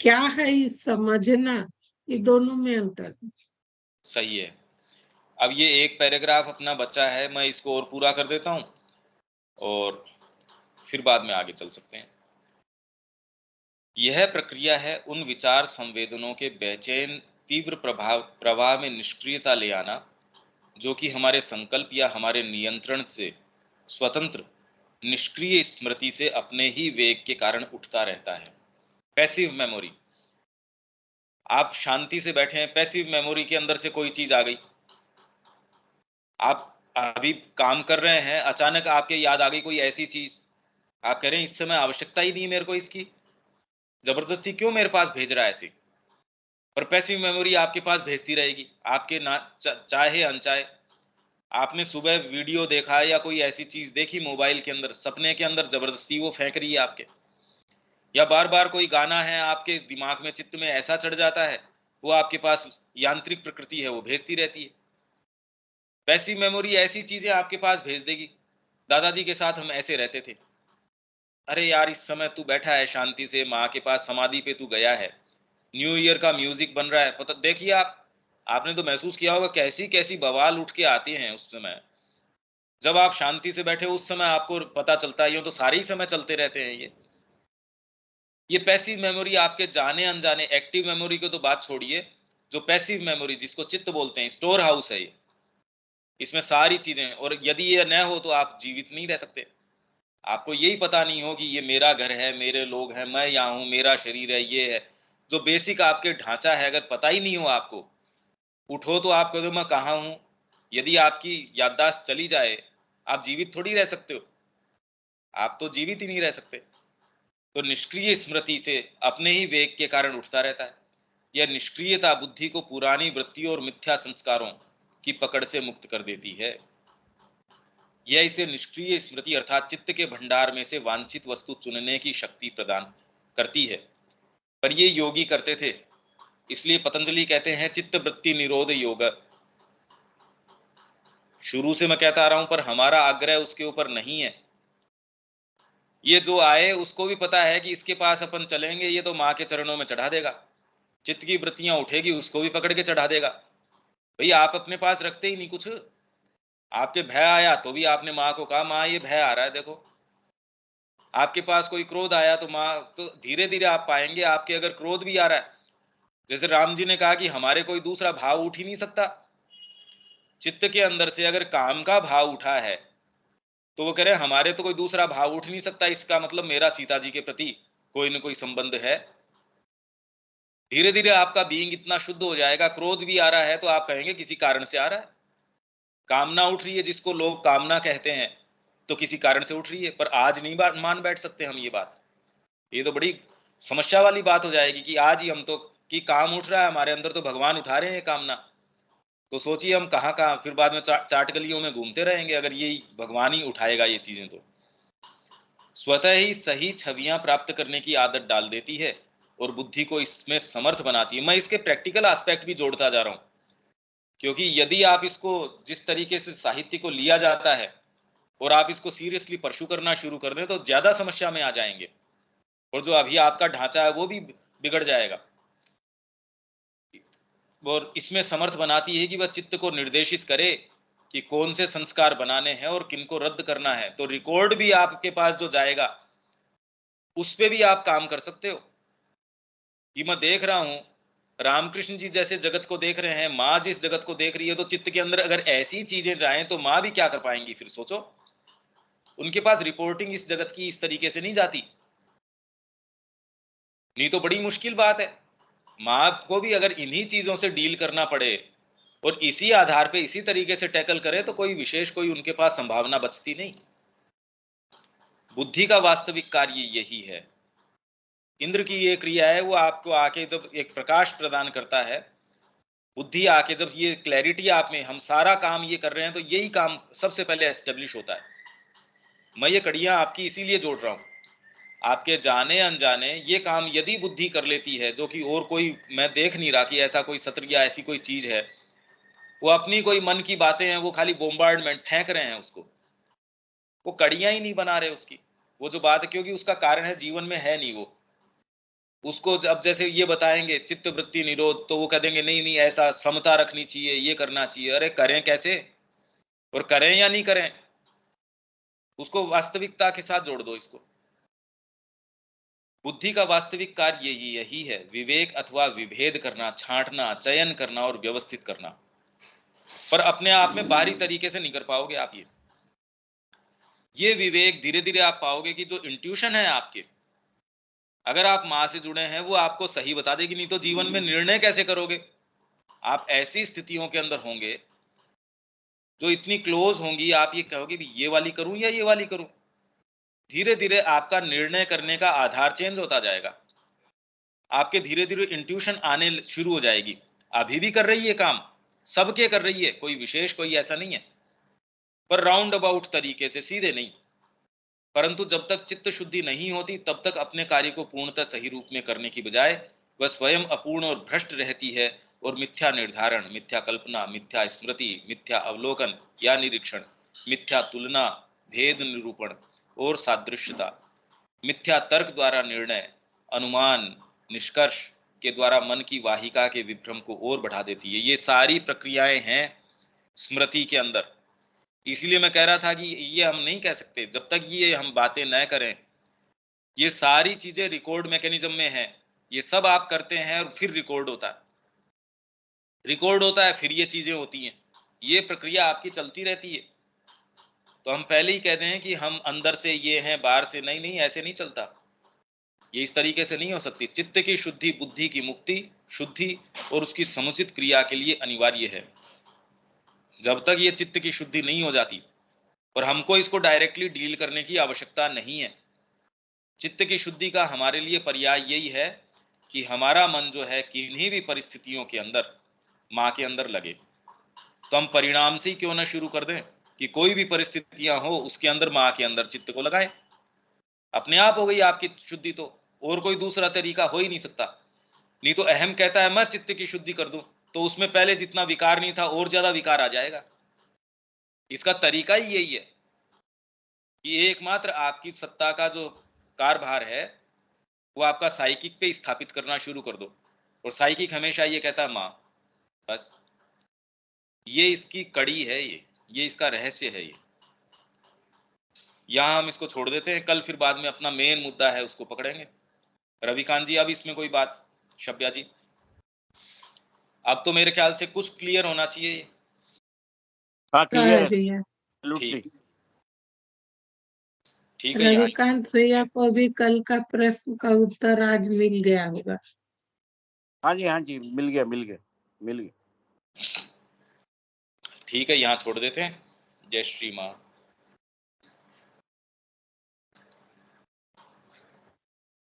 क्या है ये समझना, ये दोनों में अंतर है।
सही है। अब ये एक पैराग्राफ अपना बचा है, मैं इसको और पूरा कर देता हूँ और फिर बाद में आगे चल सकते हैं। यह प्रक्रिया है उन विचार संवेदनों के बेचैन तीव्र प्रवाह में निष्क्रियता ले आना, जो कि हमारे संकल्प या हमारे नियंत्रण से स्वतंत्र निष्क्रिय स्मृति से अपने ही वेग के कारण उठता रहता है। Passive memory. आप शांति से बैठे हैं, पैसिव मेमोरी के अंदर से कोई चीज आ गई, आप अभी काम कर रहे हैं, अचानक आपके याद आ गई कोई ऐसी चीज, आप कह रहे हैं इस समय आवश्यकता ही नहीं मेरे को इसकी, जबरदस्ती क्यों मेरे पास भेज रहा है ऐसी। पर पैसिव मेमोरी आपके पास भेजती रहेगी, आपके ना चाहे अनचाहे। आपने सुबह वीडियो देखा या कोई ऐसी चीज देखी मोबाइल के अंदर, सपने के अंदर जबरदस्ती वो फेंक रही है आपके। या बार बार कोई गाना है आपके दिमाग में, चित्त में ऐसा चढ़ जाता है, वो आपके पास यांत्रिक प्रकृति है, वो भेजती रहती है। पैसिव मेमोरी ऐसी चीजें आपके पास भेज देगी। दादाजी के साथ हम ऐसे रहते थे, अरे यार इस समय तू बैठा है शांति से माँ के पास, समाधि पे तू गया है, न्यू ईयर का म्यूजिक बन रहा है, पता देखिए आपने तो महसूस किया होगा कैसी कैसी बवाल उठ के आती हैं उस समय। जब आप शांति से बैठे उस समय आपको पता चलता है, यूं तो सारे ही समय चलते रहते हैं ये पैसिव मेमोरी आपके जाने अनजाने। एक्टिव मेमोरी को तो बात छोड़िए, जो पैसिव मेमोरी जिसको चित्त बोलते हैं, स्टोर हाउस है ये, इसमें सारी चीजें। और यदि ये न हो तो आप जीवित नहीं रह सकते। आपको यही पता नहीं हो कि ये मेरा घर है, मेरे लोग हैं, मैं यहाँ हूँ, मेरा शरीर है, ये है जो बेसिक आपके ढांचा है, अगर पता ही नहीं हो आपको, उठो तो आप कहो मैं कहाँ हूँ। यदि आपकी याददाश्त चली जाए, आप जीवित थोड़ी रह सकते हो, आप तो जीवित ही नहीं रह सकते। तो निष्क्रिय स्मृति से अपने ही वेग के कारण उठता रहता है। यह निष्क्रियता बुद्धि को पुरानी वृत्तियों और मिथ्या संस्कारों की पकड़ से मुक्त कर देती है। यह इसे निष्क्रिय स्मृति अर्थात चित्त के भंडार में से वांछित वस्तु चुनने की शक्ति प्रदान करती है। पर ये योगी करते थे, इसलिए पतंजलि कहते हैं चित्त वृत्ति निरोध योग। शुरू से मैं कहता आ रहा हूं, पर हमारा आग्रह उसके ऊपर नहीं है। ये जो आए उसको भी पता है कि इसके पास अपन चलेंगे ये तो माँ के चरणों में चढ़ा देगा, चित्त की वृत्तियां उठेगी उसको भी पकड़ के चढ़ा देगा। भाई आप अपने पास रखते ही नहीं कुछ। आपके भय आया तो भी आपने माँ को कहा माँ ये भय आ रहा है देखो। आपके पास कोई क्रोध आया तो माँ, तो धीरे धीरे आप पाएंगे आपके अगर क्रोध भी आ रहा है, जैसे राम जी ने कहा कि हमारे कोई दूसरा भाव उठ ही नहीं सकता। चित्त के अंदर से अगर काम का भाव उठा है तो वो कह रहे हमारे तो कोई दूसरा भाव उठ नहीं सकता, इसका मतलब मेरा सीता जी के प्रति कोई ना कोई संबंध है। धीरे धीरे आपका बीइंग इतना शुद्ध हो जाएगा, क्रोध भी आ रहा है तो आप कहेंगे किसी कारण से आ रहा है। कामना उठ रही है जिसको लोग कामना कहते हैं, तो किसी कारण से उठ रही है। पर आज नहीं मान बैठ सकते हम ये बात, ये तो बड़ी समस्या वाली बात हो जाएगी कि आज ही हम तो कि काम उठ रहा है हमारे अंदर तो भगवान उठा रहे हैं कामना। तो सोचिए हम कहाँ कहाँ फिर बाद में चाट गलियों में घूमते रहेंगे अगर ये भगवान ही उठाएगा ये चीजें। तो स्वतः ही सही छवियां प्राप्त करने की आदत डाल देती है और बुद्धि को इसमें समर्थ बनाती है। मैं इसके प्रैक्टिकल एस्पेक्ट भी जोड़ता जा रहा हूं, क्योंकि यदि आप इसको जिस तरीके से साहित्य को लिया जाता है और आप इसको सीरियसली परस्यू करना शुरू कर दें तो ज्यादा समस्या में आ जाएंगे, और जो अभी आपका ढांचा है वो भी बिगड़ जाएगा। और इसमें समर्थ बनाती है कि वह चित्त को निर्देशित करे कि कौन से संस्कार बनाने हैं और किनको रद्द करना है। तो रिकॉर्ड भी आपके पास जो जाएगा उस पे भी आप काम कर सकते हो। ये मैं देख रहा हूं, रामकृष्ण जी जैसे जगत को देख रहे हैं, माँ जिस जगत को देख रही है, तो चित्त के अंदर अगर ऐसी चीजें जाएं तो माँ भी क्या कर पाएंगी फिर सोचो। उनके पास रिपोर्टिंग इस जगत की इस तरीके से नहीं जाती, नहीं तो बड़ी मुश्किल बात है। माँ को भी अगर इन्हीं चीजों से डील करना पड़े और इसी आधार पे इसी तरीके से टैकल करे तो कोई विशेष कोई उनके पास संभावना बचती नहीं। बुद्धि का वास्तविक कार्य यही है। इंद्र की ये क्रिया है, वो आपको आके जब एक प्रकाश प्रदान करता है, बुद्धि आके जब ये क्लैरिटी आप में, हम सारा काम ये कर रहे हैं तो यही काम सबसे पहले एस्टेब्लिश होता है। मैं ये कड़ियां आपकी इसीलिए जोड़ रहा हूं, आपके जाने अनजाने ये काम यदि बुद्धि कर लेती है, जो कि और कोई मैं देख नहीं रहा कि ऐसा कोई सत्र या ऐसी कोई चीज है, वो अपनी कोई मन की बातें हैं, वो खाली बोम्बार्डमेंट फेंक रहे हैं उसको, वो कड़ियां ही नहीं बना रहे उसकी, वो जो बात है, क्योंकि उसका कारण है जीवन में है नहीं वो। उसको जब जैसे ये बताएंगे चित्त वृत्ति निरोध, तो वो कह देंगे नहीं नहीं ऐसा समता रखनी चाहिए, ये करना चाहिए। अरे करें कैसे, और करें या नहीं करें, उसको वास्तविकता के साथ जोड़ दो इसको। बुद्धि का वास्तविक कार्य यही है, विवेक अथवा विभेद करना, छांटना, चयन करना और व्यवस्थित करना। पर अपने आप में बाहरी तरीके से नहीं कर पाओगे आप ये विवेक धीरे धीरे आप पाओगे कि जो इंट्यूशन है आपके, अगर आप मां से जुड़े हैं, वो आपको सही बता देगी। नहीं तो जीवन में निर्णय कैसे करोगे? आप ऐसी स्थितियों के अंदर होंगे जो इतनी क्लोज होंगी, आप ये कहोगे भी ये वाली करूं या ये वाली करूं। धीरे धीरे आपका निर्णय करने का आधार चेंज होता जाएगा, आपके धीरे धीरे इंट्यूशन आने शुरू हो जाएगी। अभी भी कर रही है काम, सबके कर रही है, कोई विशेष कोई ऐसा नहीं है, पर राउंड अबाउट तरीके से, सीधे नहीं। परंतु जब तक चित्त शुद्धि नहीं होती तब तक अपने कार्य को पूर्णतः सही रूप में करने की बजाय वह स्वयं अपूर्ण और भ्रष्ट रहती है, और मिथ्या निर्धारण, मिथ्या कल्पना, मिथ्या स्मृति, मिथ्या अवलोकन या निरीक्षण, मिथ्या तुलना, भेद निरूपण और सादृश्यता, मिथ्या तर्क द्वारा निर्णय, अनुमान, निष्कर्ष के द्वारा मन की वाहिका के विभ्रम को और बढ़ा देती है। ये सारी प्रक्रियाएं हैं स्मृति के अंदर। इसीलिए मैं कह रहा था कि ये हम नहीं कह सकते जब तक ये हम बातें न करें। ये सारी चीजें रिकॉर्ड मैकेनिज्म में है, ये सब आप करते हैं और फिर रिकॉर्ड होता है, रिकॉर्ड होता है, फिर ये चीजें होती हैं, ये प्रक्रिया आपकी चलती रहती है। तो हम पहले ही कहते हैं कि हम अंदर से ये हैं बाहर से नहीं, नहीं ऐसे नहीं चलता, ये इस तरीके से नहीं हो सकती। चित्त की शुद्धि बुद्धि की मुक्ति, शुद्धि और उसकी समुचित क्रिया के लिए अनिवार्य है। जब तक ये चित्त की शुद्धि नहीं हो जाती, और हमको इसको डायरेक्टली डील करने की आवश्यकता नहीं है। चित्त की शुद्धि का हमारे लिए पर्याय यही है कि हमारा मन जो है किन्हीं भी परिस्थितियों के अंदर माँ के अंदर लगे। तो हम परिणाम से ही क्यों ना शुरू कर दें कि कोई भी परिस्थितियां हो उसके अंदर माँ के अंदर चित्त को लगाएं, अपने आप हो गई आपकी शुद्धि। तो और कोई दूसरा तरीका हो ही नहीं सकता। नहीं तो अहम कहता है मैं चित्त की शुद्धि कर दूं, तो उसमें पहले जितना विकार नहीं था और ज्यादा विकार आ जाएगा। इसका तरीका ही यही है कि एकमात्र आपकी सत्ता का जो कारभार है वो आपका साइकिक पे स्थापित करना शुरू कर दो। और साइकिक हमेशा ये कहता है माँ, बस ये इसकी कड़ी है, ये इसका रहस्य है। ये यहां हम इसको छोड़ देते हैं, कल फिर बाद में अपना मेन मुद्दा है उसको पकड़ेंगे। रविकांत जी, अब इसमें कोई बात, शब्या जी, अब तो मेरे ख्याल से कुछ क्लियर होना चाहिए।
हाँ क्लियर
भैया।
है,
ठीक है। यहाँ
रविकांत भैया को भी कल का प्रश्न का उत्तर आज मिल गया होगा।
हाँ जी मिल गया।
ठीक है, यहाँ छोड़ देते हैं। जय श्री माँ।